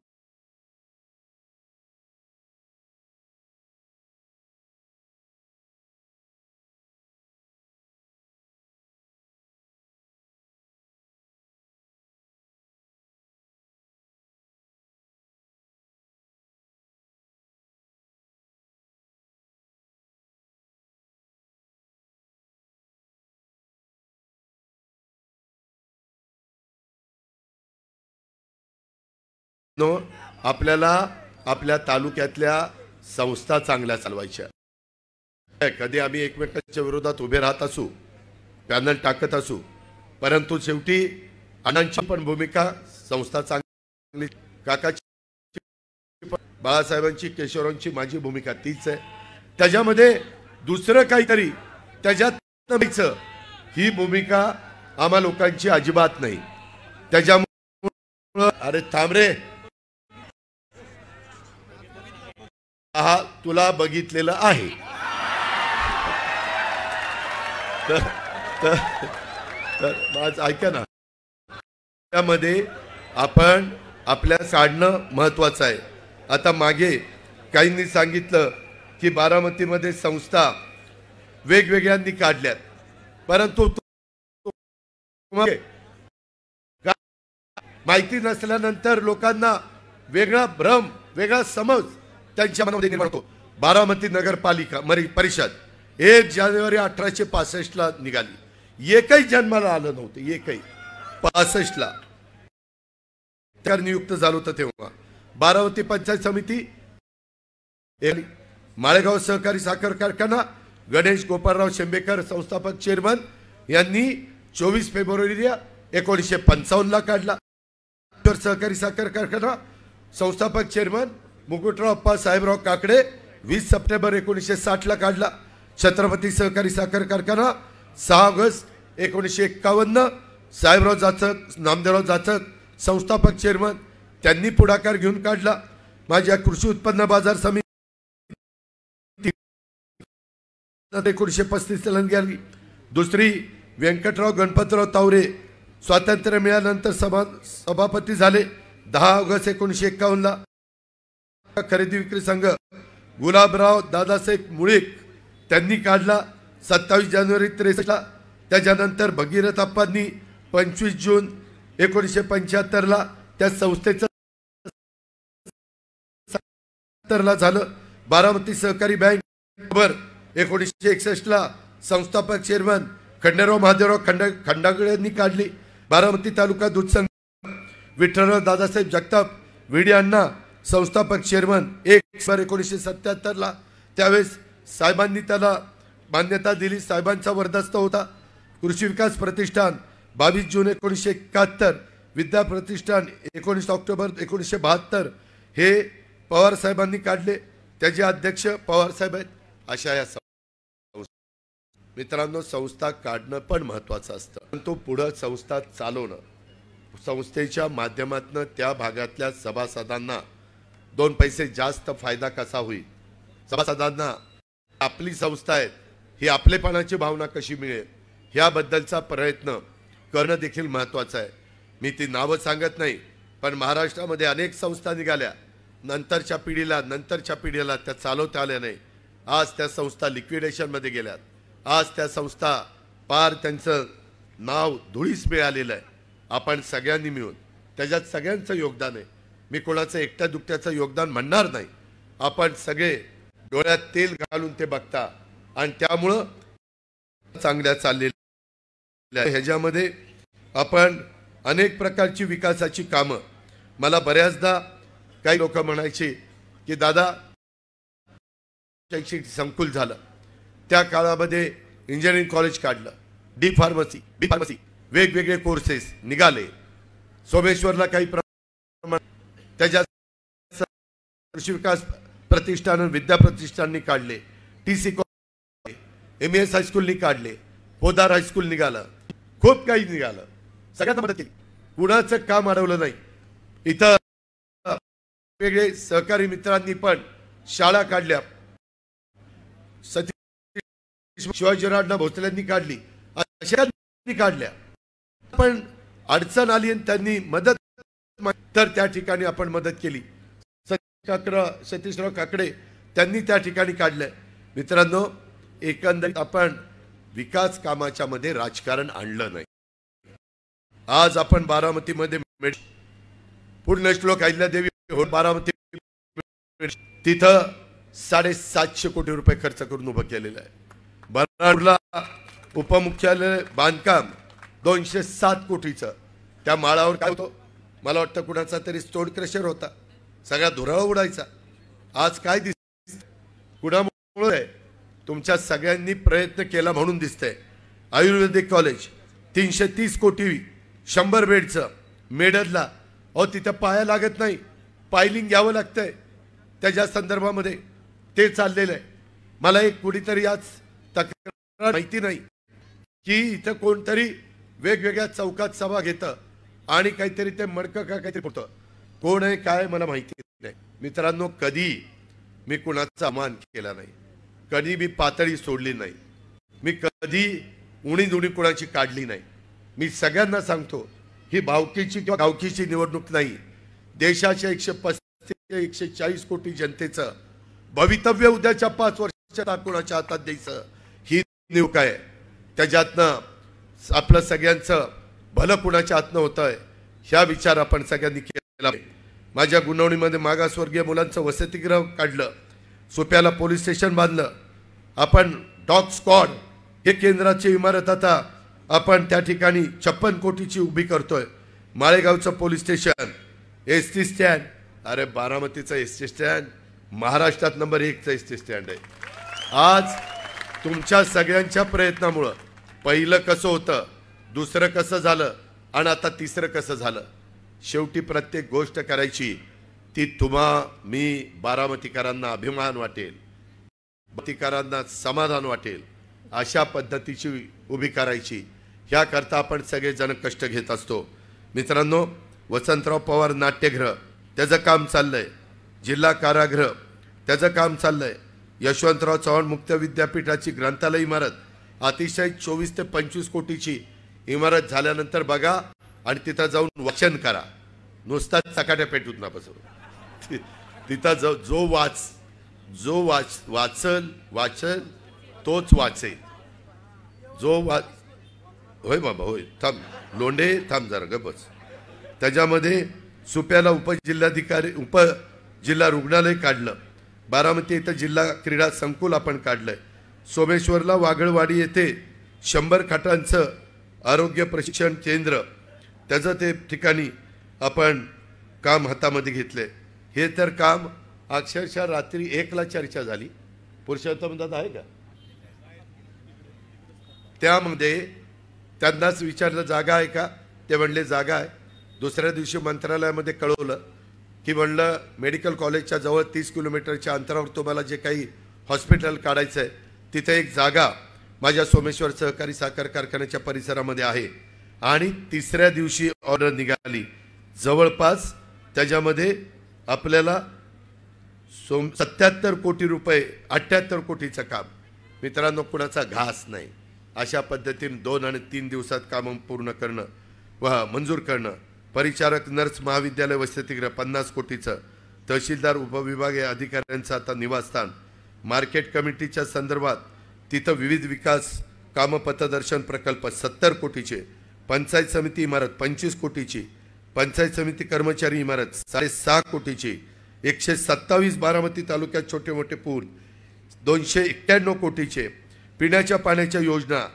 आपल्याला आपल्या तालुक्यातल्या संस्था चांगल्या चालवायच्या। कधी आम्ही एकमेकांच्या विरोधात उभे राहत असू, पॅनल टाकत असू, परंतु शेवटी अण्णांची पण भूमिका संस्था चांगली, काकाची, बाळासाहेबांची, केशवरावांची, माझी भूमिका तीच आहे। त्याच्यामध्ये दुसरं काहीतरी त्याच्यात व्हायचं ही भूमिका आम्हा लोकांची अजिबात नाही। त्याच्यामुळे अरे थांब रे, हा तुला बघितलेलं आहे तर माझं ऐका ना, त्यामध्ये आपण आपल्या काढणं महत्वाचं आहे। आता मागे काहींनी सांगितलं की बारामतीमध्ये संस्था वेगवेगळ्यांनी काढल्यात, परंतु माहिती नसल्यानंतर लोकांना वेगळा भ्रम, वेगळा समज त्यांच्या मनामध्ये निर्माण होतो। बारामती नगरपालिका परिषद 1 जानेवारी 1865 ला निघाली, एकही जन्माला आलं नव्हतं, एकही 65 ला तर नियुक्त झालं होतं। तेव्हा बारामती पंचायत समिती, माळेगाव सहकारी साखर कारखाना, गणेश गोपाळराव शेंबेकर संस्थापक चेअरमन यांनी 24 फेब्रुवारी 1955 ला काढला। सहकारी साखर कारखाना संस्थापक चेअरमन मुकुटराव अप्पा साहेबराव काकडे 20 सप्टेंबर 1960 ला काढला। छत्रपती सहकारी साखर कारखाना 6 ऑगस्ट 1951 साहेबराव जाचक, नामदेवराव जाचक संस्थापक चेअरमन त्यांनी पुढाकार घेऊन काढला। माझ्या कृषी उत्पन्न बाजार समिती 1935 ला निघाली। दुसरी व्यंकटराव गणपतराव तावरे स्वातंत्र्य मिळाल्यानंतर सभापती झाले 10 ऑगस्ट 1951 ला। खरेदी विक्री संघ गुलाबराव दादासाहेब मुळीक त्यांनी काढला 27 जानेवारी 63 ला। त्याच्यानंतर भगीरथ अप्पांनी 25 जून 1975 ला त्या संस्थेचं झालं। बारामती सहकारी बँक 1961 ला संस्थापक चेअरमन खंडेराव महादेवराव खंडागळे यांनी काढली। बारामती तालुका दूध संघ विठ्ठलराव दादासाहेब जगताप विडी अण्णा संस्थापक चेअरमन 1 डिसेंबर 1977 ला। त्यावेळेस साहेबांनी त्याला मान्यता दिली, साहेबांचा वरदस्त होता। कृषी विकास प्रतिष्ठान 22 जून 1971 विद्या प्रतिष्ठान 19 ऑक्टोबर 1972 हे पवार साहेबांनी काढले, त्याचे अध्यक्ष पवार साहेब आहेत. अशा या मित्रांनो, संस्था काढणं पण महत्वाचं असतं, पण तो पुढे संस्था चालवणं, संस्थेच्या माध्यमातून त्या भागातल्या सभासदांना 2 पैसे जास्त फायदा कसा होईल, सभासदांना आपली संस्था आहे ही आपलेपणाची भावना कशी मिळेल, ह्याबद्दलचा प्रयत्न करणं देखील महत्वाचं आहे. मी ती नावं सांगत नाही, पण महाराष्ट्रामध्ये अनेक संस्था निघाल्या, नंतरच्या पिढीला त्या चालवता आल्या नाही. आज त्या संस्था लिक्विडेशनमध्ये गेल्यात. आज त्या संस्था पार त्यांचं नाव धुळीस मिळालेलं आहे. आपण सगळ्यांनी मिळून त्याच्यात सगळ्यांचं योगदान आहे. मी कोणाचं एकट्या दुकट्याचं योगदान म्हणणार नाही. आपण सगळे डोळ्यात तेल घालून ते बघता आणि त्यामुळं चांगल्या चाललेल्या ह्याच्यामध्ये आपण अनेक प्रकारची विकासाची कामं, मला बऱ्याचदा काही लोक म्हणायचे की दादा शैक्षणिक संकुल झालं, त्या काळामध्ये इंजिनिअरिंग कॉलेज काढलं, बी फार्मसी वेगवेगळे कोर्सेस निघाले. सोमेश्वरला काही त्याच्या कृषी विकास प्रतिष्ठान विद्या प्रतिष्ठाननी काढले, TC कॉलेज, MES हायस्कूलनी काढले, पोदार हायस्कूल निघालं, खूप काही निघालं. सगळ्यांना मदत केली, कुणाचं काम अडवलं नाही. इथं वेगळे सहकारी मित्रांनी पण शाळा काढल्या, शिवाजीराव भोसलेंनी काढली, अशा काढल्या. पण अडचण आली आणि त्यांनी मदत, तर त्या ठिकाणी आपण मदत केली. सतीशराव काकडे त्यांनी त्या ठिकाणी काढलंय. मित्रांनो, एकंदरीत आपण विकास कामाच्या मध्ये राजकारण आणलं नाही. आज आपण बारामतीमध्ये पूर्ण श्लोक अहिल्यादेवी बारामती तिथं 750 कोटी रुपये खर्च करून उभं केलेलं आहे. बर्नाळला उपमुख्यालय बांधकाम 207 कोटीचं. त्या माळावर काय होतं, मला वाटतं कुणाचा तरी स्टोन क्रशर होता, सगळा धुराळा उडायचा. आज काय दिसत, कुणामुळे? तुमच्या सगळ्यांनी प्रयत्न केला म्हणून दिसतंय. आयुर्वेदिक कॉलेज 330 कोटी 100 बेडचं मेडदला, अहो तिथं पाया लागत नाही, पायलिंग घ्यावं लागतंय. त्याच्या संदर्भामध्ये ते चाललेलं आहे. मला एक कुणीतरी आज तक्रार माहिती नाही की इथं कोणतरी वेगवेगळ्या चौकात सभा घेतं आणि काहीतरी ते मडकं का काहीतरी होतं. कोण आहे काय मला माहिती नाही. मित्रांनो, कधी मी कुणाचा अपमान केला नाही, कधी मी पातळी सोडली नाही, मी कधी उणी कुणाची काढली नाही. मी सगळ्यांना सांगतो, ही भावकीची किंवा गावकीची निवडणूक नाही. देशाच्या 135-140 कोटी जनतेचं भवितव्य उद्याच्या 5 वर्षात कोणाच्या हातात द्यायचं ही निवडणूक आहे. त्याच्यातनं आपलं सगळ्यांचं भलं कुणाच्या हातनं होतंय ह्या विचार आपण सगळ्यांनी केला. माझ्या गुणवणीमध्ये मागासवर्गीय मुलांचं वसतिगृह काढलं, सोप्याला पोलीस स्टेशन बांधलं, आपण डॉग स्क्वॉड हे केंद्राची इमारत आता आपण त्या ठिकाणी 56 कोटीची उभी करतोय. माळेगावचं पोलीस स्टेशन, ST स्टँड, अरे बारामतीचं ST स्टँड महाराष्ट्रात नंबर 1चं ST स्टँड आहे. आज तुमच्या सगळ्यांच्या प्रयत्नामुळं पहिलं कसं होतं, दुसरं कसं झालं आणि आता तिसरं कसं झालं. शेवटी प्रत्येक गोष्ट करायची ती मी बारामतीकरांना अभिमान वाटेल, बारामतीकरांना समाधान वाटेल अशा पद्धतीची उभी करायची. ह्याकरता आपण सगळेजण कष्ट घेत असतो. मित्रांनो, वसंतराव पवार नाट्यगृह त्याचं काम चाललंय, जिल्हा कारागृह त्याचं काम चाललंय, यशवंतराव चव्हाण मुक्त विद्यापीठाची ग्रंथालय इमारत अतिशय 24 ते 25 कोटीची इमारत झाल्यानंतर बघा आणि तिथं जाऊन वाचन करा. नुसता चकाट्या पेटूत ना बसव. तिथं जो वाचल तोच वाचेल. होय बाबा होय, थांब लोंढे, थांब जरा ग बस. त्याच्यामध्ये सुप्याला उपजिल्हा रुग्णालय काढलं, बारामती येथे जिल्हा क्रीडा संकुल आपण काढलंय, सोमेश्वरला वागळवाडी येथे 100 खाटांचं आरोग्य प्रशिक्षण केंद्र त्याचं ते ठिकाणी आपण काम हातामध्ये घेतले. हे तर काम अक्षरशः रात्री 1ला चर्चा झाली. पुरुषोत्तम दादा आहे का, त्यामध्ये त्यांनाच विचारलं जागा आहे का, ते म्हणले जागा आहे. दुसऱ्या दिवशी मंत्रालयामध्ये कळवलं की म्हणलं मेडिकल कॉलेजच्या जवळ 30 किलोमीटरच्या अंतरावर तुम्हाला जे काही हॉस्पिटल काढायचं आहे तिथे एक जागा माझ्या सोमेश्वर सहकारी साखर कारखान्याच्या परिसरामध्ये आहे. आणि तिसऱ्या दिवशी ऑर्डर निघाली. जवळपास त्याच्यामध्ये आपल्याला 77 कोटी रुपये, 78 कोटीचं काम. मित्रांनो, कुणाचा घास नाही. अशा पद्धतीने 2 आणि 3 दिवसात काम पूर्ण करणं व मंजूर करणं. परिचारक नर्स महाविद्यालय वसतिगृह 50 कोटीचं. तहसीलदार उपविभागीय अधिकाऱ्यांचं आता निवासस्थान. मार्केट कमिटीच्या संदर्भात तिथं विविध विकास कामं पथदर्शन प्रकल्प 70 कोटीचे. पंचायत समिती इमारत 25 कोटीची. पंचायत समिती कर्मचारी इमारत 6.5 कोटीची. 127 बारामती तालुक्यात छोटे मोठे पूल 291 कोटीचे. पिण्याच्या पाण्याच्या योजना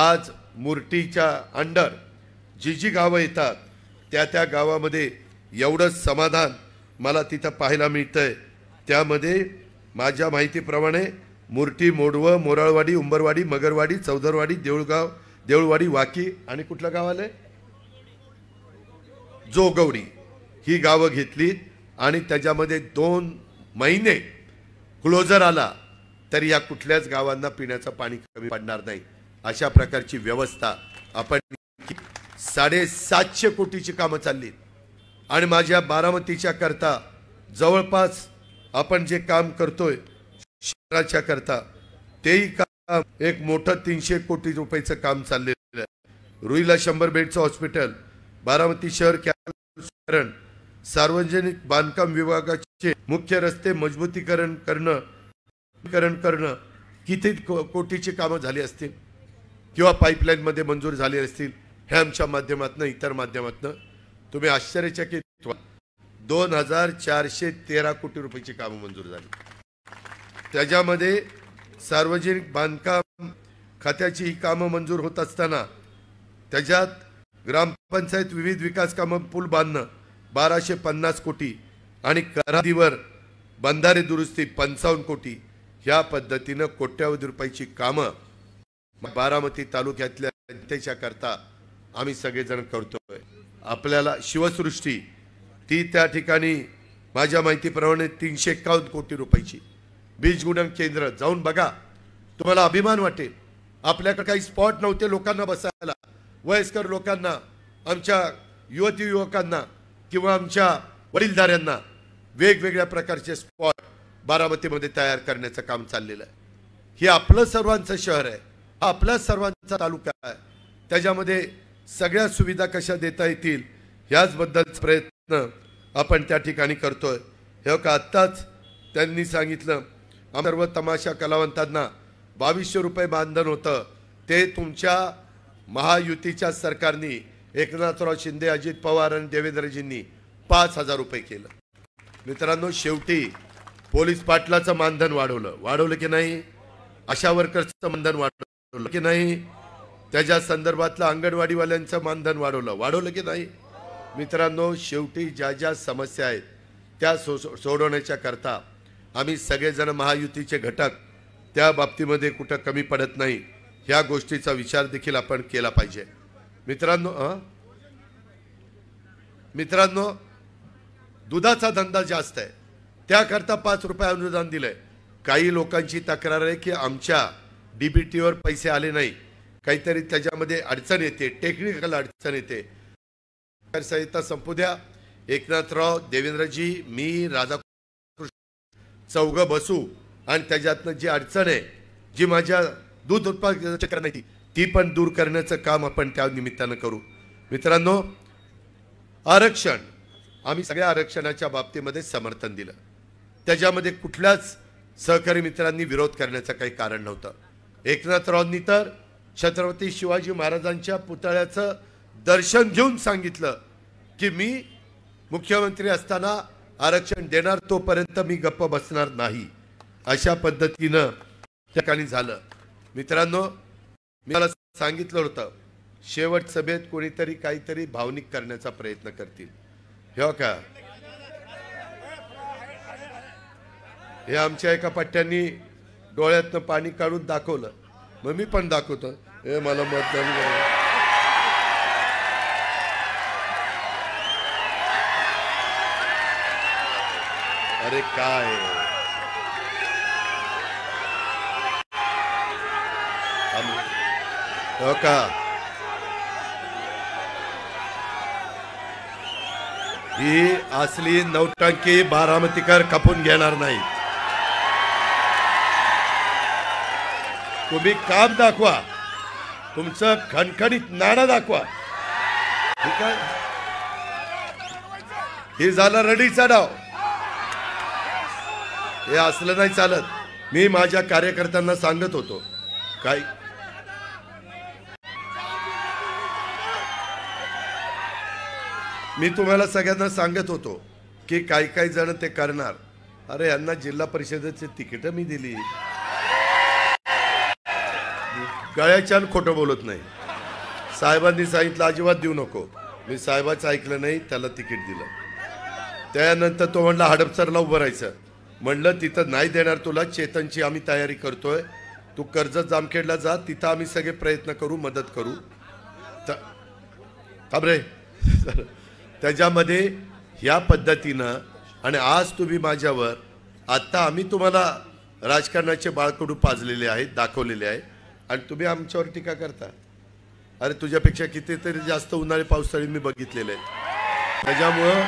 आज मुर्टीच्या अंडर जी गावं येतात त्या गावामध्ये एवढं समाधान मला तिथं पाहायला मिळतंय. त्यामध्ये माझ्या माहितीप्रमाणे मुर्टी, मोडवं, मोराळवाडी, उंबरवाडी, मगरवाडी, चौदरवाडी, देऊळगाव, देऊळवाडी, वाकी आणि कुठलं गाव आलंय, जोगवडी, ही गावं घेतली. आणि त्याच्यामध्ये 2 महिने क्लोजर आला तरी या कुठल्याच गावांना पिण्याचं पाणी कमी पडणार नाही. अशा प्रकारची व्यवस्था आपण 750 कोटीची कामं चालली. आणि माझ्या बारामतीच्या करता जवळपास आपण जे काम करतोय शहराच्या करता तेही काम एक मोठं 300 कोटी रुपयाचं काम चाललेलं आहे. रुईला 100 बेडचं हॉस्पिटल, बारामती शहर कॅनल, सार्वजनिक बांधकाम विभागाचे मुख्य रस्ते मजबूतीकरण करणं किती कोटीची कामं झाली असतील किंवा पाईपलाईन मध्ये मंजूर झाली असतील. हे आमच्या माध्यमातून इतर माध्यमातून तुम्ही आश्चर्यचकित व्हाल. 2413 कोटी रुपयाची कामं मंजूर झाली. त्याच्यामध्ये सार्वजनिक बांधकाम खात्याची ही कामं मंजूर होत असताना त्याच्यात ग्रामपंचायत विविध विकास कामं पूल बांधणं 1250 कोटी आणि करादीवर बंधारे दुरुस्ती 55 कोटी. ह्या पद्धतीनं कोट्यावधी रुपयाची कामं बारामती तालुक्यातल्या जनतेच्या करता आम्ही सगळेजण करतोय. आपल्याला शिवसृष्टी ती त्या ठिकाणी माझ्या माहितीप्रमाणे 351 कोटी रुपयाची. बीज गुणन केंद्र जाऊन बघा, तुम्हाला अभिमान वाटेल. आपल्याकडे काही स्पॉट नव्हते लोकांना बसायला, वयस्कर लोकांना, आमच्या युवती युवकांना किंवा आमच्या वडीलधाऱ्यांना वेगवेगळ्या प्रकारचे स्पॉट बारामतीमध्ये तयार करण्याचं काम चाललेलं आहे. हे आपलं सर्वांचं शहर आहे, हा आपला सर्वांचा तालुका आहे. त्याच्यामध्ये सगळ्या सुविधा कशा देता येतील ह्याचबद्दलचा प्रयत्न आपण त्या ठिकाणी करतोय. हे का आत्ताच त्यांनी सांगितलं सर्व तमाशा कलावंतांना 2200 रुपये मानधन होतं, ते तुमच्या महायुतीच्या सरकारने एकनाथराव शिंदे, अजित पवार आणि देवेंद्रजींनी 5000 रुपये केलं. मित्रांनो, शेवटी पोलीस पाटलाचं मानधन वाढवलं की नाही, आशा वर्कर्सचं मानधन वाढवलं की नाही, त्याच्या संदर्भातलं अंगणवाडीवाल्यांचं मानधन वाढवलं की नाही. मित्रांनो, शेवटी ज्या ज्या समस्या आहेत त्या सोडवण्याच्या करता आम्ही सगळेजण महायुतीचे घटक त्या बाबतीमध्ये कुठं कमी पडत नाही. ह्या गोष्टीचा विचार देखील आपण केला पाहिजे. मित्रांनो, दुधाचा धंदा जास्त आहे, त्याकरता 5 रुपये अनुदान दिलंय. काही लोकांची तक्रार आहे की आमच्या डीबीटीवर पैसे आले नाही, काहीतरी त्याच्यामध्ये अडचण येते, टेक्निकल अडचण येते. संहिता संपू द्या. एकनाथराव, देवेंद्रजी, मी, राधाकृष्ण चौघं बसू आणि त्याच्यातनं जी अडचण आहे, जी माझ्या दूध उत्पादनाची नाही ती पण दूर करण्याचं काम आपण त्या निमित्तानं करू. मित्रांनो, आरक्षण, आम्ही सगळ्या आरक्षणाच्या बाबतीमध्ये समर्थन दिलं. त्याच्यामध्ये कुठल्याच सहकारी मित्रांनी विरोध करण्याचं काही कारण नव्हतं. एकनाथरावांनी तर छत्रपती शिवाजी महाराजांच्या पुतळ्याचं दर्शन घेऊन सांगितलं की मी मुख्यमंत्री असताना आरक्षण देणार, तोपर्यंत मी गप्प बसणार नाही. अशा पद्धतीनं त्या ठिकाणी झालं. मित्रांनो, मी मला सांगितलं होतं शेवट सभेत कोणीतरी काहीतरी भावनिक करण्याचा प्रयत्न करतील. हे का, हे आमच्या एका पट्ट्यांनी डोळ्यातनं पाणी काढून दाखवलं, मग मी पण दाखवतो, हे मला मतदान अरे काय हो का, ही असली नौटंकी बारामतीकर खपून घेणार नाही. तुम्ही काम दाखवा, तुमचं खणखणीत नाणं दाखवा. ठीक आहे, हे झालं रडीचा डाव. हे असलं नाही चालत. मी माझ्या कार्यकर्त्यांना सांगत होतो काय, मी तुम्हाला सगळ्यांना सांगत होतो की काही काही जण ते करणार. अरे यांना जिल्हा परिषदेची तिकीट मी दिली. गळ्याच्यान खोटं बोलत नाही. साहेबांनी सांगितलं अजिबात देऊ नको. मी साहेबाचं ऐकलं नाही, त्याला तिकीट दिलं. त्यानंतर तो म्हणला हडपसरला उभं राहायचं. म्हणलं तिथं नाही देणार तुला, चेतनची आम्ही तयारी करतोय, तू कर्जत जामखेडला जा, तिथं आम्ही सगळे प्रयत्न करू, मदत करू. थांबरे त्याच्यामध्ये ह्या पद्धतीनं. आणि आज तुम्ही माझ्यावर, आता आम्ही तुम्हाला राजकारणाचे बाळकडू पाजलेले आहेत, दाखवलेले आहे, आणि तुम्ही आमच्यावर टीका करता. अरे तुझ्यापेक्षा कितीतरी जास्त उन्हाळी पावसाळी मी बघितलेले आहेत. त्याच्यामुळं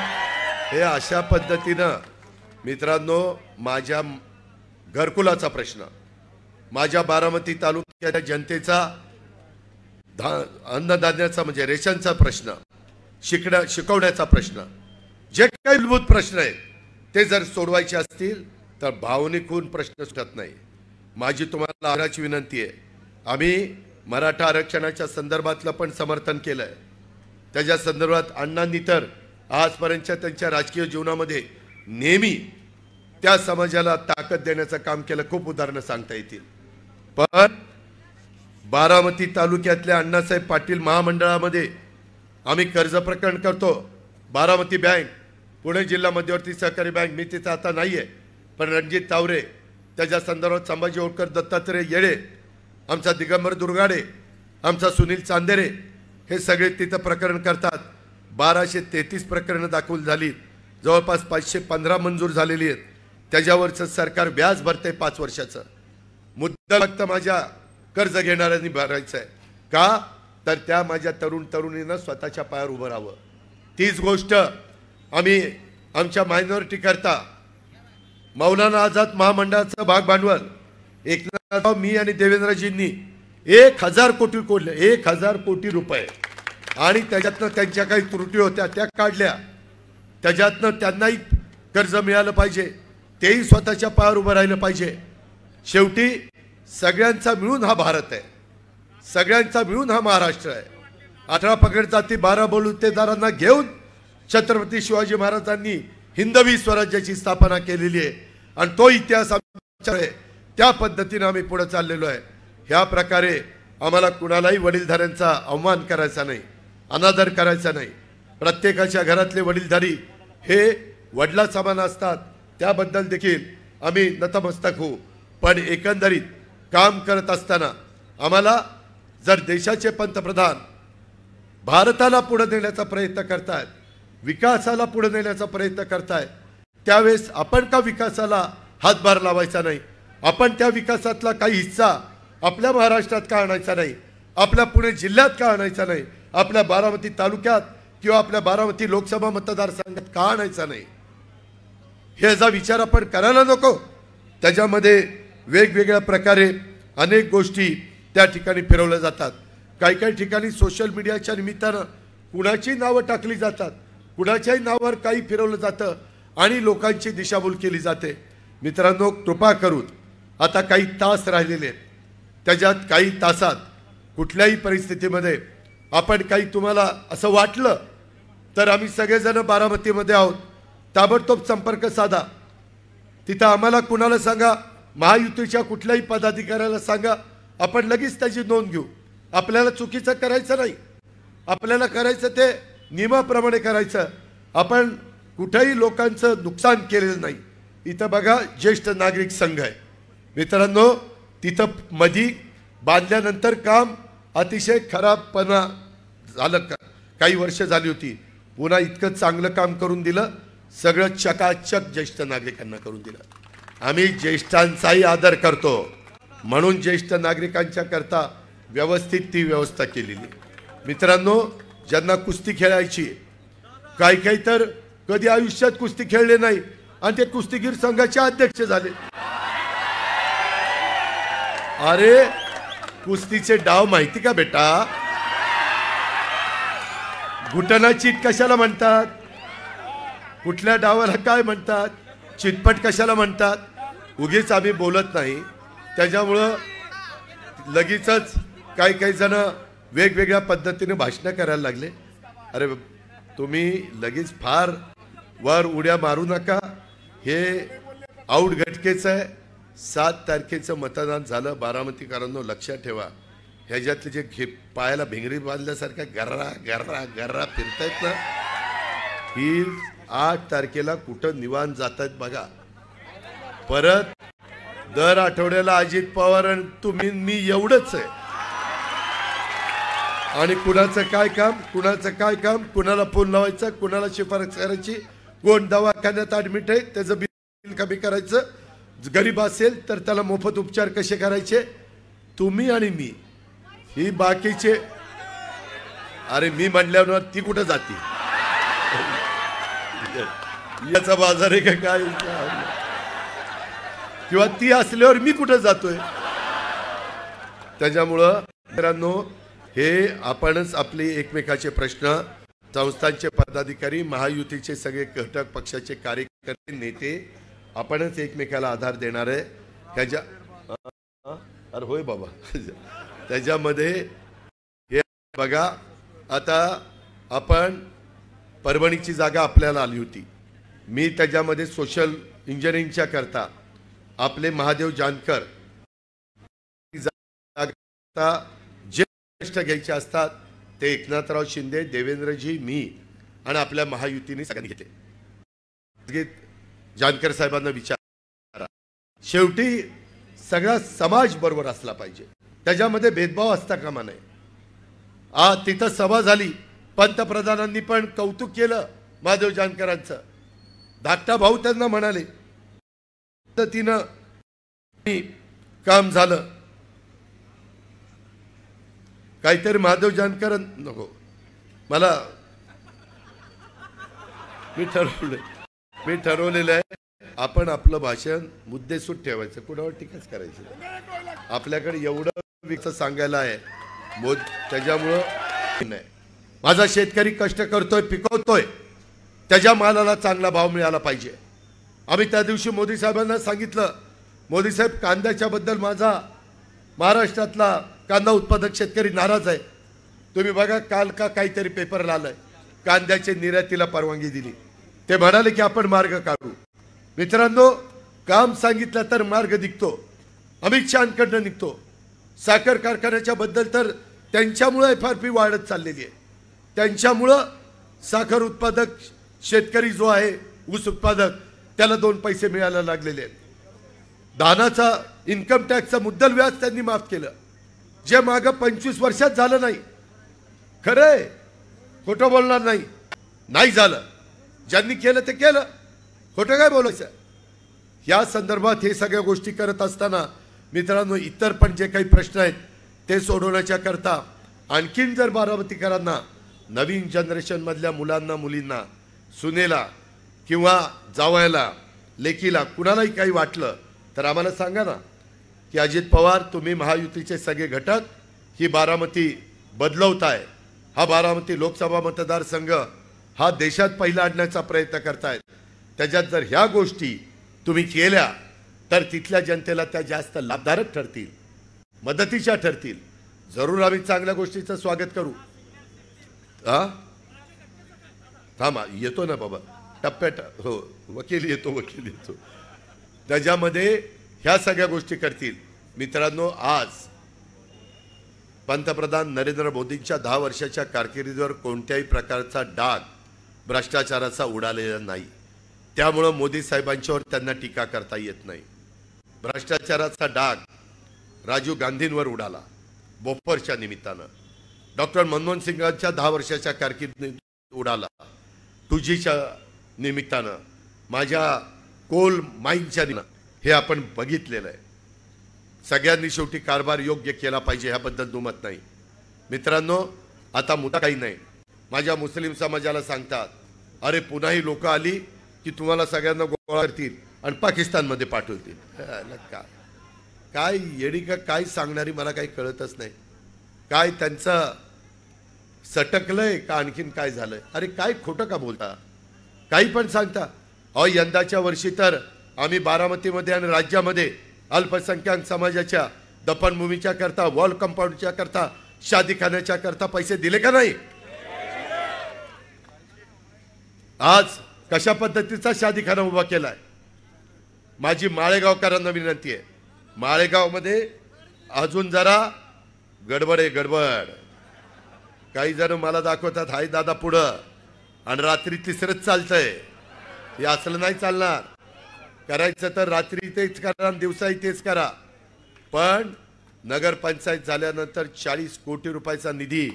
हे अशा पद्धतीनं मित्रांनो, माझ्या घरकुलाचा प्रश्न, माझ्या बारामती तालुक्याच्या जनतेचा अन्नधान्याचा म्हणजे रेशनचा प्रश्न, शिकवण्याचा प्रश्न, जे काही मूलभूत प्रश्न आहेत ते जर सोडवायचे असतील तर भावनिकून प्रश्न सुटत नाही. माझी तुम्हाला आग्रहाची विनंती आहे, आम्ही मराठा आरक्षणाच्या संदर्भातलं पण समर्थन केलंय. त्याच्या संदर्भात अण्णांनी तर आजपर्यंतच्या त्यांच्या राजकीय जीवनामध्ये नेहमी त्या समाजाला ताकद देण्याचं काम केलं. खूप उदाहरणं सांगता येतील. पण बारामती तालुक्यातल्या अण्णासाहेब पाटील महामंडळामध्ये आम्ही कर्ज प्रकरण करतो. बारामती बँक, पुणे जिल्हा मध्यवर्ती सहकारी बँक, मी तिथं आता नाही आहे, पण रणजित तावरे, त्याच्या संदर्भात संभाजी होळकर, दत्तात्रय येळे, आमचा दिगंबर दुर्गाडे, आमचा सुनील चांदेरे, हे सगळे तिथं प्रकरण करतात. 1233 प्रकरणं दाखल झाली, जवळपास 515 मंजूर झालेली आहेत. त्याच्यावरचं सरकार व्याज भरते 5 वर्षाचं. मुद्दा फक्त माझ्या कर्ज घेणाऱ्यांनी भरायचं आहे. का तर त्या माझ्या तरुणींना स्वतःच्या पायावर उभं राहावं. तीच गोष्ट आम्ही आमच्या मायनॉरिटी करता मौलाना आझाद महामंडळाचं भाग भांडवल एकनाथराव, मी आणि देवेंद्रजींनी 1000 कोटी कोडले, 1000 कोटी रुपये. आणि त्याच्यातनं त्यांच्या काही त्रुटी होत्या त्या काढल्या. त्याच्यातनं त्यांनाही कर्ज मिळालं पाहिजे, तेही स्वतःच्या पायावर उभं राहिलं पाहिजे. शेवटी सगळ्यांचा मिळून हा भारत आहे, सगळ्यांचा मिळून हा महाराष्ट्र आहे. 18 पगड जाती 12 बलुतेदारांना घेऊन छत्रपती शिवाजी महाराजांनी हिंदवी स्वराज्याची स्थापना केलेली आहे. आणि तो इतिहास आमच्याकडे, त्या पद्धतीने आम्ही पुढे चाललेलो आहे. ह्या प्रकारे आम्हाला कुणालाही वडीलधाऱ्यांचा अवमान करायचा नाही, अनादर करायचा नाही. प्रत्येकाच्या घरातले वडीलधारी हे वडिला समान असतात, त्याबद्दल देखील आम्ही नतमस्तक होऊ. पण एकंदरीत काम करत असताना आम्हाला जर देशाचे पंतप्रधान भारताला पुढे नेण्याचा प्रयत्न करतायत, विकासाला पुढे नेण्याचा प्रयत्न करतायत, त्यावेळेस आपण का विकासाला हातभार लावायचा नाही? आपण त्या विकासातला काही हिस्सा आपल्या महाराष्ट्रात का आणायचा नाही? आपल्या पुणे जिल्ह्यात का आणायचा नाही? आपल्या बारामती तालुक्यात किंवा आपल्या बारामती लोकसभा मतदारसंघात का आणायचा नाही? ह्याचा विचार आपण करायला नको. त्याच्यामध्ये वेगवेगळ्या प्रकारे अनेक गोष्टी त्या ठिकाणी फिरवल्या जातात. काही काही ठिकाणी सोशल मीडियाच्या निमित्तानं कुणाची नावं टाकली जातात, कुणाच्याही नावावर काही फिरवलं जातं आणि लोकांची दिशाभूल केली जाते. मित्रांनो, कृपा करून आता काही तास राहिलेले आहेत, त्याच्यात काही तासात कुठल्याही परिस्थितीमध्ये आपण काही तुम्हाला असं वाटलं तर आम्ही सगळेजण बारामतीमध्ये आहोत, ताबडतोब संपर्क साधा. तिथं आम्हाला कुणाला सांगा, महायुतीच्या कुठल्याही पदाधिकाऱ्याला सांगा, आपण लगेच त्याची नोंद घेऊ. आपल्याला चुकीचं करायचं नाही, आपल्याला करायचं ते नियमाप्रमाणे करायचं. आपण कुठेही लोकांचं नुकसान केलेलं नाही. इथं बघा ज्येष्ठ नागरिक संघ आहे मित्रांनो, तिथं मधी बांधल्यानंतर काम अतिशय खराबपणा झालं, काही वर्ष झाली होती. पुन्हा इतकं चांगलं काम करून दिलं, सगळं चकाचक ज्येष्ठ नागरिकांना करून दिलं। आम्ही ज्येष्ठांचाही आदर करतो म्हणून ज्येष्ठ नागरिकांच्या करता व्यवस्थित ती व्यवस्था केलेली। मित्रांनो, ज्यांना कुस्ती खेळायची, काही काही तर कधी आयुष्यात कुस्ती खेळले नाही आणि ते कुस्तीगीर संघाचे अध्यक्ष झाले। अरे कुस्तीचे डाव माहिती का बेटा? घुटना चीट कशाला म्हणतात? कुठल्या डावाला काय म्हणतात? चितपट कशाला म्हणतात? उगीच आम्ही बोलत नाही, त्याच्यामुळं लगेचच काही काही जण वेगवेगळ्या पद्धतीने भाषणं करायला लागले। अरे तुम्ही लगेच फार वर उड्या मारू नका, हे आऊट घटकेचं आहे। 7 तारखेचं मतदान झालं। बारामतीकरांनो लक्षात ठेवा, ह्याच्यातले जे पायाला भिंगरी बांधल्यासारख्या गर्रा गर्रा गर्रा फिरतायत ना, ही 8 तारखेला कुठं निवांत जात आहेत बघा। परत दर आठवड्याला अजित पवार आणि तुम्ही मी एवढंच आहे। आणि कुणाचं काय काम, कुणाला फोन लावायचा, कुणाला शिफारस करायची, कोण दवाखान्यात ऍडमिट आहे त्याचं बिल कमी करायचं, गरीब असेल तर त्याला मोफत उपचार कसे करायचे, तुम्ही आणि मी। ही बाकीचे, अरे मी म्हणल्यावर ती कुठं जाते? याचा बाजार आहे का काय? किंवा ती असल्यावर मी कुठं जातोय? त्याच्यामुळं मित्रांनो, हे आपणच आपले एकमेकाचे प्रश्न, संस्थांचे पदाधिकारी, महायुतीचे सगळे घटक पक्षाचे कार्यकर्ते, नेते, आपणच एकमेकाला आधार देणार आहे। त्याच्या अरे होय बाबा, त्याच्यामध्ये हे बघा, आता आपण परभणीची जागा आपल्याला आली होती। मी त्याच्यामध्ये सोशल इंजिनिअरिंगच्या करता आपले महादेव जानकर जे कष्ट घ्यायचे असतात ते एकनाथराव शिंदे, देवेंद्रजी, मी आणि आपल्या महायुतीने सगळ्यांनी घेतले। जानकर साहेबांना विचारा, शेवटी सगळा समाज बरोबर असला पाहिजे, त्याच्यामध्ये भेदभाव असता कामा नये। तिथं सभा झाली, पंतप्रधानांनी पण कौतुक केलं महादेव जानकरांचं। धाकटा भाऊ त्यांना म्हणाले, तिनं काम झालं काहीतरी। महादेव जानकर नको मला, मी ठरवलेलं आहे, आपण आपलं भाषण मुद्देसूद ठेवायचं, कुणावर टीकाच करायची। आपल्याकडे एवढं सांगायला आहे, त्याच्यामुळं नाही। माझा शेतकरी कष्ट करतोय, पिकवतोय, त्याच्या मालाला चांगला भाव मिळाला पाहिजे। आम्ही त्या दिवशी मोदी साहेबांना सांगितलं, मोदी साहेब कांद्याच्या बद्दल माझा महाराष्ट्रातला कांदा उत्पादक शेतकरी नाराज आहे। तुम्ही बघा, काल का काहीतरी पेपरला आलंय, कांद्याच्या निर्यातीला परवानगी दिली। ते म्हणाले की आपण मार्ग काढू। मित्रांनो, काम सांगितलं तर मार्ग निघतो, अमित शहांकडनं निघतो। साखर कारखान्याच्या बद्दल तर त्यांच्यामुळे FRP वाढत चाललेली आहे, त्यांच्यामुळं साखर उत्पादक शेतकरी जो आहे, ऊस उत्पादक, त्याला 2 पैसे मिळायला लागलेले आहेत। धानाचा इन्कम टॅक्सचा मुद्दल व्याज त्यांनी माफ केलं, जे मागं 25 वर्षात झालं नाही। खरंय, खोटं बोलणार नाही, नाही झालं। ज्यांनी केलं ते केलं, खोटं काय बोलायचं? या संदर्भात हे सगळ्या गोष्टी करत असताना मित्रांनो, इतर पण जे काही प्रश्न आहेत ते सोडवण्याच्या करता आणखीन जर बारामतीकरांना, नवीन जनरेशन मधल्या मुलांना, मुलींना, सुनेला किंवा जावयाला, लेकीला, कुणालाही काही वाटलं तर आम्हाला सांगा ना, की अजित पवार, तुम्ही महायुतीचे सगळे घटक ही बारामती बदलवताय, हा बारामती लोकसभा मतदारसंघ हा देशात पहिला आणण्याचा प्रयत्न करतायत। त्याच्यात जर ह्या गोष्टी तुम्ही केल्या तर तिथल्या जनतेला त्या जास्त लाभदायक ठरतील, मदतीच्या ठरतील। जरूर आम्ही चांगल्या गोष्टीचं स्वागत करू। थांबा, येतो ना बाबा, टप्प्यात, हो, वकील येतो। त्याच्यामध्ये ह्या सगळ्या गोष्टी करतील। मित्रांनो, आज पंतप्रधान नरेंद्र मोदींच्या 10 वर्षाच्या कारकिर्दीवर कोणत्याही प्रकारचा डाग भ्रष्टाचाराचा उडालेला नाही, त्यामुळे मोदी साहेबांच्यावर त्यांना टीका करता येत नाही। भ्रष्टाचाराचा डाग राजीव गांधींवर उडाला बोफोरच्या निमित्तानं, डॉक्टर मनमोहन सिंगांच्या 10 वर्षाच्या कारकिर्दीत उडाला, 2Gच्या निमित्तानं, माझ्या कोल माईनच्या हे आपण बघितलेलं आहे. सगळ्यांनी शेवटी कारभार योग्य केला पाहिजे ह्याबद्दल दुमत नाही. मित्रांनो, आता मुद्दा काही नाही. माझ्या मुस्लिम समाजाला सांगतात, अरे पुन्हा ही लोक आली की तुम्हाला सगळ्यांना गोळा करतील आणि पाकिस्तानमध्ये पाठवतील. काय येडी का काय सांगणारी मला काही कळतच नाही. काय त्यांचं सटकलंय का आणखीन काय झालंय? अरे काय खोटं का बोलता, काही पण सांगता. अहो, यंदाच्या वर्षी तर आम्ही बारामतीमध्ये आणि राज्यामध्ये अल्पसंख्याक समाजाच्या दफनभूमीच्या करता, वॉल कंपाऊंडच्या करता, शादीखान्याच्या करता पैसे दिले का नाही? आज कशा पद्धतीचा शादीखाना उभा केलाय? माझी माळेगावकरांना विनंती आहे, माळेगावमध्ये अजून जरा गडबड आहे, गडबड. काही जण मला दाखवतात हाय दादा पुढं, आणि रात्री तिसरंच चालतंय. हे असलं नाही चालणार. करायचं तर रात्री तेच करा, दिवसाही तेच करा. पण नगरपंचायत झाल्यानंतर 40 कोटी रुपयाचा निधी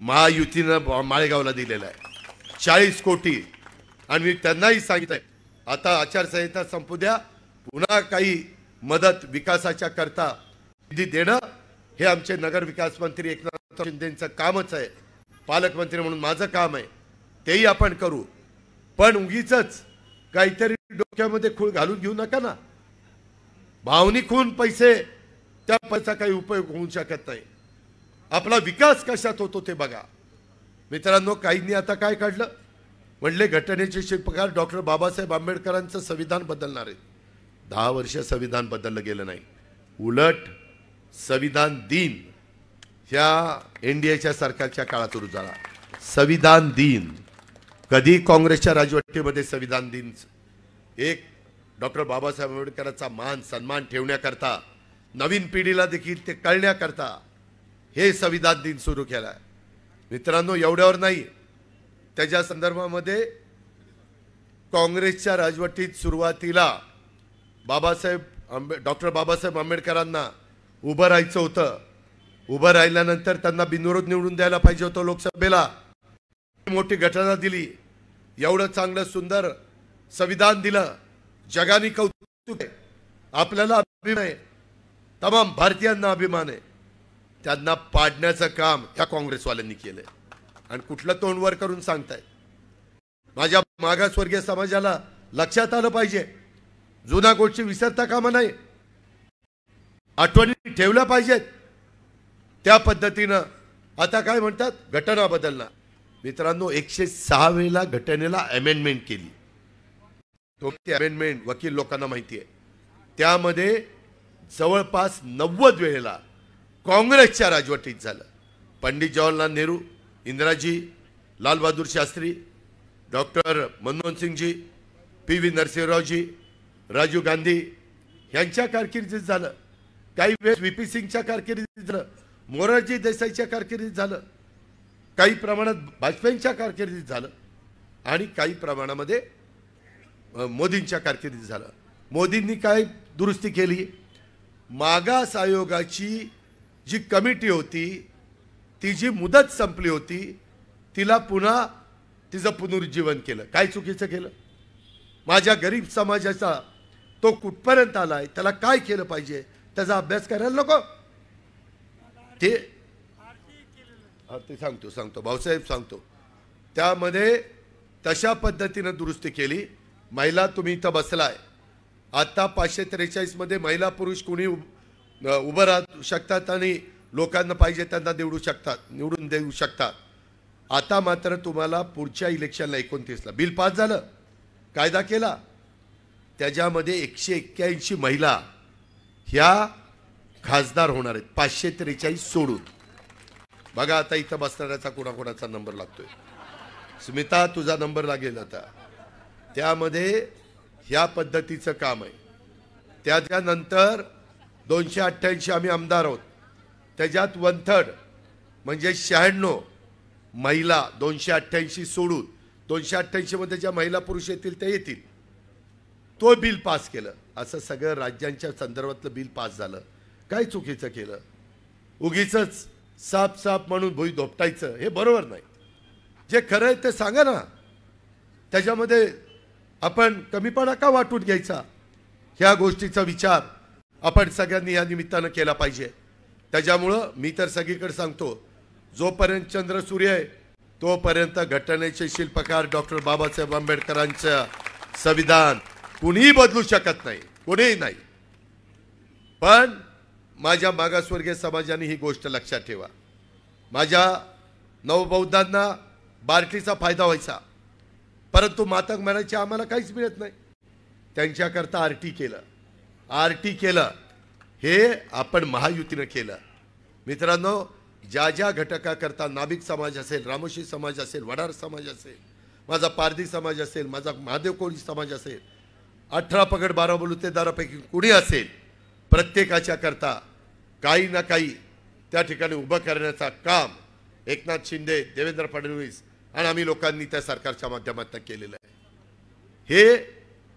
महायुतीनं माळेगावला दिलेला आहे. 40 कोटी. आणि मी त्यांनाही सांगितलंय, आता आचारसंहिता संपू द्या, पुन्हा काही मदत विकासाच्या करता निधी देणं हे आमचे नगर विकास मंत्री एकनाथ शिंदेंचं कामच आहे. पालकमंत्री म्हणून माझं काम आहे, तेही आपण करू. पण उगीच काहीतरी डोक्यामध्ये खूळ घालून घेऊ नका ना. भावनिक होऊन पैसे, त्या पैसा काही उपयोग होऊ शकत नाही. आपला विकास कशात होतो ते बघा. मित्रांनो, काहींनी आता काय काढलं, म्हणले घटनेचे शिल्पकार डॉक्टर बाबासाहेब आंबेडकरांचं संविधान बदलणार आहे. 10 वर्ष संविधान बदललं गेलं नाही. उलट संविधान दिन ह्या एनडीएच्या सरकारच्या काळात सुरू झाला. संविधान दिन कधी काँग्रेसच्या राजवटीमध्ये संविधान दिन एक डॉक्टर बाबासाहेब आंबेडकरांचा मान सन्मान ठेवण्याकरता, नवीन पिढीला देखील ते कळण्याकरता हे संविधान दिन सुरू केलाय. मित्रांनो, एवढ्यावर नाही, त्याच्या संदर्भामध्ये काँग्रेसच्या राजवटीत सुरुवातीला डॉक्टर बाबासाहेब आंबेडकरांना उभं राहायचं होतं. उभं राहिल्यानंतर त्यांना बिनविरोध निवडून द्यायला पाहिजे होतं लोकसभेला. मोठी घटना दिली, एवढं चांगलं सुंदर संविधान दिलं, जगाने कौतुक आहे, आपल्याला अभिमान आहे, तमाम भारतीयांना अभिमान आहे. त्यांना पाडण्याचं काम या काँग्रेसवाल्यांनी केलंय. आणि कुठलं तोंड वर करून सांगताय? माझ्या मागासवर्गीय समाजाला लक्षात आलं पाहिजे, जुना गोष्टी विसरता कामा नाही, आठवणी ठेवल्या पाहिजेत. त्या पद्धतीनं आता काय म्हणतात, घटना बदलणार. मित्रांनो, 106 वेळेला घटनेला अमेंडमेंट केली. तो अमेंडमेंट वकील लोकांना माहिती आहे. त्यामध्ये जवळपास 90 वेळेला काँग्रेसच्या राजवटीत झालं. पंडित जवाहरलाल नेहरू, इंदिराजी, लालबहादूर शास्त्री, डॉक्टर मनमोहन सिंगजी, PV नरसिंहरावजी, राजीव गांधी यांच्या कारकिर्दीत झालं. काही वेळेस VP सिंगच्या कारकिर्दीत झालं, मोरारजी देसाईच्या कारकिर्दीत झालं, काही प्रमाणात वाजपेयींच्या कारकिर्दीत झालं, आणि काही प्रमाणामध्ये मोदींच्या कारकिर्दीत झालं. मोदींनी काय दुरुस्ती केली, मागास आयोगाची जी कमिटी होती, ती जी मुदत संपली होती, तिला पुन्हा तिचं पुनरुज्जीवन केलं. काय चुकीचं केलं? माझ्या गरीब समाजाचा तो कुठपर्यंत आलाय, त्याला काय केलं पाहिजे, त्याचा अभ्यास करायला नको? ते सांगतो भाऊसाहेब सांगतो. त्यामध्ये तशा पद्धतीनं दुरुस्ती केली. महिला, तुम्ही इथं बसलाय, आता 543 मध्ये महिला पुरुष कोणी उभं राहू शकतात आणि लोकांना पाहिजे त्यांना निवडून देऊ शकतात. आता मात्र तुम्हाला पुढच्या इलेक्शनला 29ला बिल पास झालं, कायदा केला, त्याच्यामध्ये 181 महिला ह्या खासदार होणार आहेत, 543 सोडून. बघा आता इथं बसणाऱ्याचा कोणाकोणाचा नंबर लागतोय. स्मिता, तुझा नंबर लागेल आता. त्यामध्ये ह्या पद्धतीचं काम आहे. त्याच्यानंतर 288 आम्ही आमदार आहोत, त्याच्यात 1/3 म्हणजे 96 महिला, 288 सोडून 288 मध्ये ज्या महिला पुरुष येतील ते येतील. तो बिल पास केलं. असं सगळं राज्यांच्या संदर्भातलं बिल पास झालं. काय चुकीचं केलं? उगीच साप म्हणून भुई धोपटायचं हे बरोबर नाही. जे खरं आहे ते सांगा ना. त्याच्यामध्ये आपण कमीपणा का वाटून घ्यायचा? ह्या गोष्टीचा विचार आपण सगळ्यांनी या निमित्तानं केला पाहिजे. त्याच्यामुळं मी तर सगळीकडे सांगतो, जोपर्यंत चंद्र सूर्य आहे तोपर्यंत घटनेचे शिल्पकार डॉक्टर बाबासाहेब आंबेडकरांचं संविधान कुणीही बदलू शकत नाही, कोणीही नाही. पण माझ्या मागासवर्गीय समाजाने ही गोष्ट लक्षात ठेवा. माझ्या नवबौद्धांना बार्टीचा फायदा व्हायचा, परंतु मातक म्हणायचे आम्हाला काहीच मिळत नाही. त्यांच्याकरता आरटी केलं. हे आपण महायुतीनं केलं. मित्रांनो, ज्या ज्या घटकाकरता नाभिक समाज असेल, रामोशी समाज असेल, वडार समाज असेल, माझा पारधी समाज असेल, माझा महादेव कोळी समाज असेल, 18 पगड 12 बलुतेदारापैकी कुणी असेल, प्रत्येकाच्या करता काही ना काही त्या ठिकाणी उभं करण्याचा काम एकनाथ शिंदे, देवेंद्र फडणवीस आणि आम्ही लोकांनी त्या सरकारच्या माध्यमातून केलेलं आहे. हे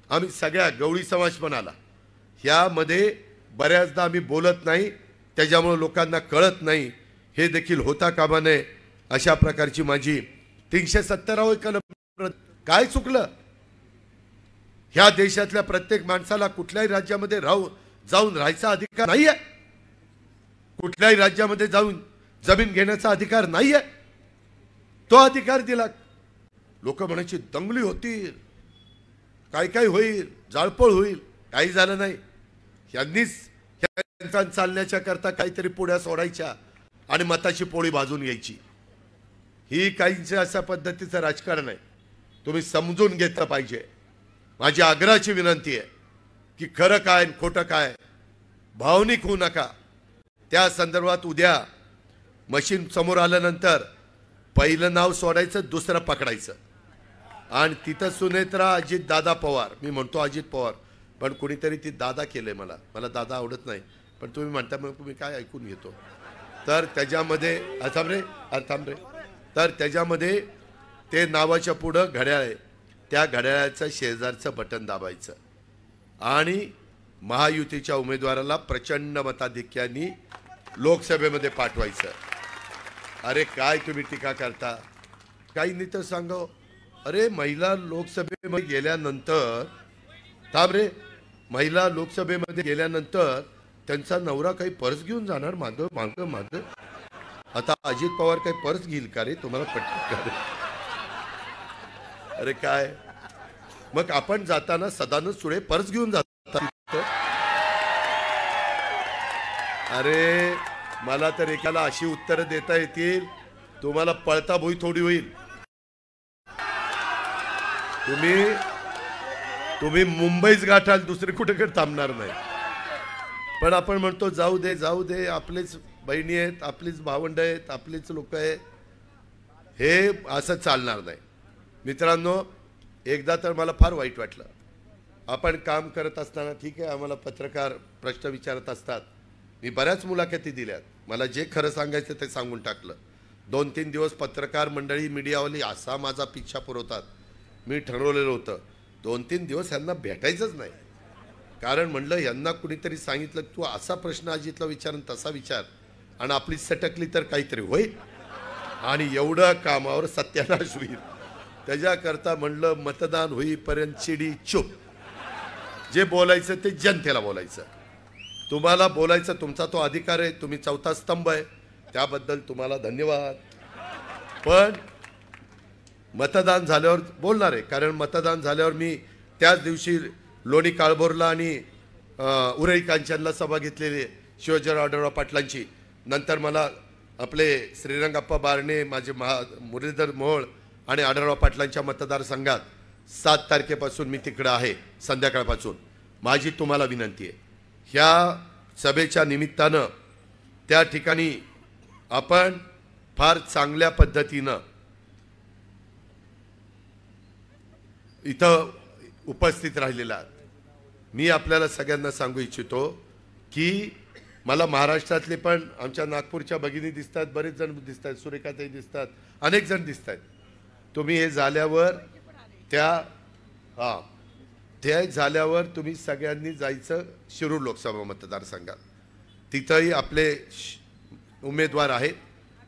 आम्ही सगळ्या गवळी समाज पण आला, ह्यामध्ये बऱ्याचदा आम्ही बोलत नाही, त्याच्यामुळे लोकांना कळत नाही. हे देखील होता कामा नये. अशा प्रकारची माझी 370 कलम. काय चुकलं? ह्या देशातल्या प्रत्येक माणसाला कुठल्याही राज्यामध्ये जाऊन राहायचा अधिकार नाहीये. कुठल्याही राज्यामध्ये जाऊन जमीन घेण्याचा अधिकार नाहीये. तो अधिकार दिला. लोक म्हणायची दंगली होतील, काय होईल, जाळपोळ होईल. काही झालं नाही. यांनीच चालण्याच्या करता काहीतरी पुढ्या सोडायच्या आणि मताची पोळी भाजून घ्यायची. ही काहींचं अशा पद्धतीचं राजकारण आहे. तुम्ही समजून घेतलं पाहिजे. माझी आग्रहाची विनंती आहे की खरं काय आणि खोटं काय भावनिक होऊ नका. त्या संदर्भात उद्या मशीन समोर आल्यानंतर पहिलं नाव सोडायचं, दुसरं पकडायचं आणि तिथं सुनेत्रा अजित दादा पवार. मी म्हणतो अजित पवार, पण कोणीतरी ती दादा केलंय. मला दादा आवडत नाही, पण तुम्ही म्हणता मग तुम्ही काय ऐकून घेतो. तर त्याच्यामध्ये तर त्याच्यामध्ये ते नावाच्या पुढं घड्याळ आहे, त्या घड्याळाचं शेजारचं बटन दाबायचं आणि महायुतीच्या उमेदवाराला प्रचंड मताधिक्याने लोकसभेमध्ये पाठवायचं. अरे काय तुम्ही टीका करता? काही नाही तर सांगा. अरे महिला लोकसभेमध्ये गेल्यानंतर त्यांचा नवरा काही पर्स घेऊन जाणार मागं. आता अजित पवार काही पर्स घेईल का रे? तुम्हाला पटकन. अरे काय मग आपण जाताना सदानंद सुळे पर्स घेऊन जातात. अरे मला तर एकाला अशी उत्तरं देता येतील, तुम्हाला पळता भुई थोडी होईल. तुम्ही मुंबईच गाठाल, दुसरे कुठे थांबणार नाही. पण आपण म्हणतो जाऊ दे, आपलेच बहिणी आहेत, आपलीच भावंड आहेत, आपलीच लोक आहेत. हे असं चालणार नाही. मित्रांनो, एकदा तर मला फार वाईट वाटलं. आपण काम करत असताना ठीक आहे, आम्हाला पत्रकार प्रश्न विचारत असतात. मी बऱ्याच मुलाखती दिल्यात. मला जे खरं सांगायचं ते सांगून टाकलं. 2-3 दिवस पत्रकार मंडळी, मीडियावाली असा माझा पिच्छा पुरवतात. मी ठरवलेलं होतं 2-3 दिवस यांना भेटायचंच नाही. कारण म्हणलं यांना कुणीतरी सांगितलं तू असा प्रश्न अजितला विचार तसा विचार आणि आपली सटकली तर काहीतरी होईल आणि एवढं कामावर सत्यानाश होईल. त्याच्याकरता म्हणलं मतदान होईपर्यंत चिडी चूप. जे बोलायचं ते जनतेला बोलायचं. तुम्हाला बोलायचं तुमचा तो अधिकार आहे. तुम्ही चौथा स्तंभ आहे, त्याबद्दल तुम्हाला धन्यवाद. पण मतदान झाल्यावर बोलणार आहे. कारण मतदान झाल्यावर मी त्याच दिवशी लोणी काळभोरला आणि उरळी कांचनला सभा घेतलेली शिवाजीराव आढळराव पाटलांची. नंतर मला आपले श्रीरंगप्पा बारणे, माझे मुरलीधर मोहोळ आणि आढळराव पाटलांच्या मतदारसंघात 7 तारखेपासून मी तिकडं आहे संध्याकाळपासून. माझी तुम्हाला विनंती आहे, ह्या सभेच्या निमित्तानं त्या ठिकाणी आपण फार चांगल्या पद्धतीनं इथं उपस्थित राहिलेला. मी आपल्याला सगळ्यांना सांगू इच्छितो की मला महाराष्ट्रातले पण आमच्या नागपूरच्या भगिनी दिसतात, बरेच जण दिसतात, सुरेखाताई दिसतात, अनेक जण दिसतात. तुम्ही हे झाल्यावर ते झाल्यावर तुम्ही सगळ्यांनी जायचं शिरूर लोकसभा मतदारसंघात. तिथंही आपले उमेदवार आहेत.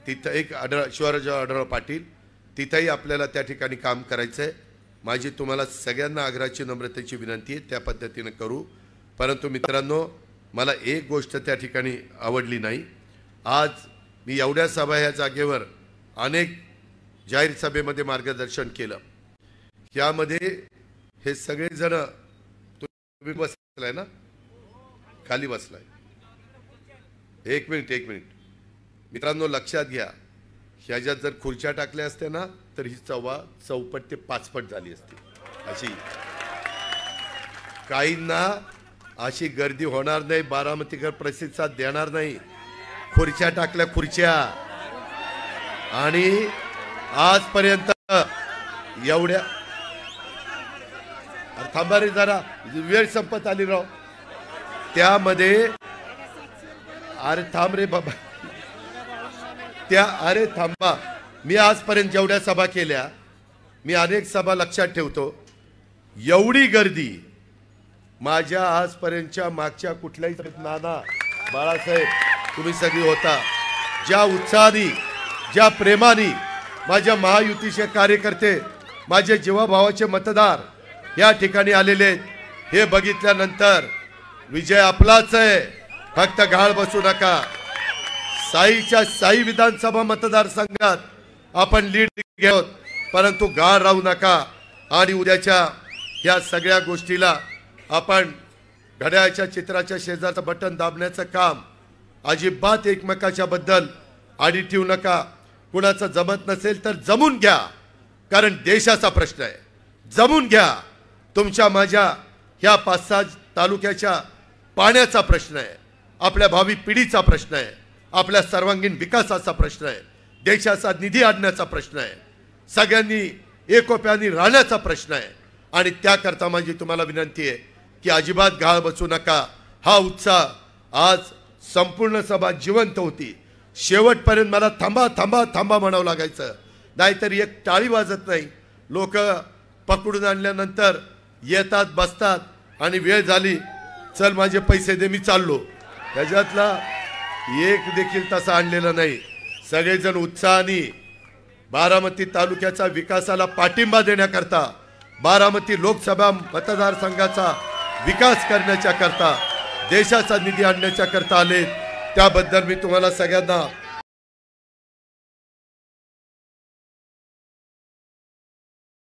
तिथं एक शिवाजीराव आढळराव पाटील, तिथंही आपल्याला त्या ठिकाणी काम करायचं आहे. माझी तुम्हाला सगळ्यांना आग्रहाची नम्रतेची विनंती आहे, त्या पद्धतीने करू. परंतु मित्रांनो, मला एक गोष्ट त्या ठिकाणी आवडली नाही. आज मी एवढ्या सभा ह्या जागेवर अनेक जाहीर सभेमध्ये मार्गदर्शन केलं. यामध्ये हे सगळे जण, तुम्ही बसलाय ना, खाली बसलाय, एक मिनिट मित्रांनो, लक्षात घ्या, ह्याच्यात जर खुर्च्या टाकल्या असत्या ना तर ही चौपट ते 5 पट झाली असती. अशी काहींना अशी गर्दी होणार नाही, बारामतीकर प्रतिसाद देणार नाही. खुर्च्या टाकल्या, खुर्च्या. आणि आजपर्यंत एवढ्या, थांबा रे जरा, वेळ संपत आली राव. त्यामध्ये अरे थांब रे बाबा, अरे थांबा. मी आजपर्यंत जेवढ्या सभा केल्या, मी अनेक सभा लक्षात ठेवतो, एवढी गर्दी माझ्या आजपर्यंतच्या मागच्या कुठल्याही सभेत, नाना बाळासाहेब तुम्ही सगळी होता, ज्या उत्साहाने, ज्या प्रेमाने माझ्या महायुतीचे कार्यकर्ते, माझे जीवाभावाचे मतदार या ठिकाणी आलेले आहेत, हे बघितल्यानंतर विजय आपलाच आहे. फक्त घाळ बसू नका. साईच्या साई विधानसभा मतदारसंघात आपण लीड घेऊ, परंतु गाळ राहू नका. आणि उद्याच्या या सगळ्या गोष्टीला आपण घड्याळाच्या चित्राच्या शेजारचं बटन दाबण्याचं काम अजिबात एकमेकाच्या बद्दल आडी ठेवू नका. कुणाचं जमत नसेल तर जमून घ्या, कारण देशाचा प्रश्न आहे. जमून घ्या. तुमच्या माझ्या ह्या 5-6 तालुक्याच्या पाण्याचा प्रश्न आहे, आपल्या भावी पिढीचा प्रश्न आहे, आपल्या सर्वांगीण विकासाचा प्रश्न आहे, देशाचा निधी आणण्याचा प्रश्न आहे, सगळ्यांनी एकोप्याने राहण्याचा प्रश्न आहे. आणि त्याकरता माझी तुम्हाला विनंती आहे की अजिबात गाळ बसू नका. हा उत्साह आज संपूर्ण सभा जिवंत होती. शेवटपर्यंत मला थांबा थांबा थांबा म्हणावं लागायचं, नाहीतर एक टाळी वाजत नाही. लोक पकडून आणल्यानंतर येतात, बसतात आणि वेळ झाली, चल माझे पैसे दे, मी चाललो. त्याच्यातला एक देखील तसा आणलेला नाही. सगळेजण उत्साहाने बारामती तालुक्याचा विकासाला पाठिंबा देण्याकरता, बारामती लोकसभा मतदारसंघाचा विकास करण्याच्या करता, देशाचा निधी आणण्याच्या करता आले. त्याबद्दल मी तुम्हाला सगळ्यांना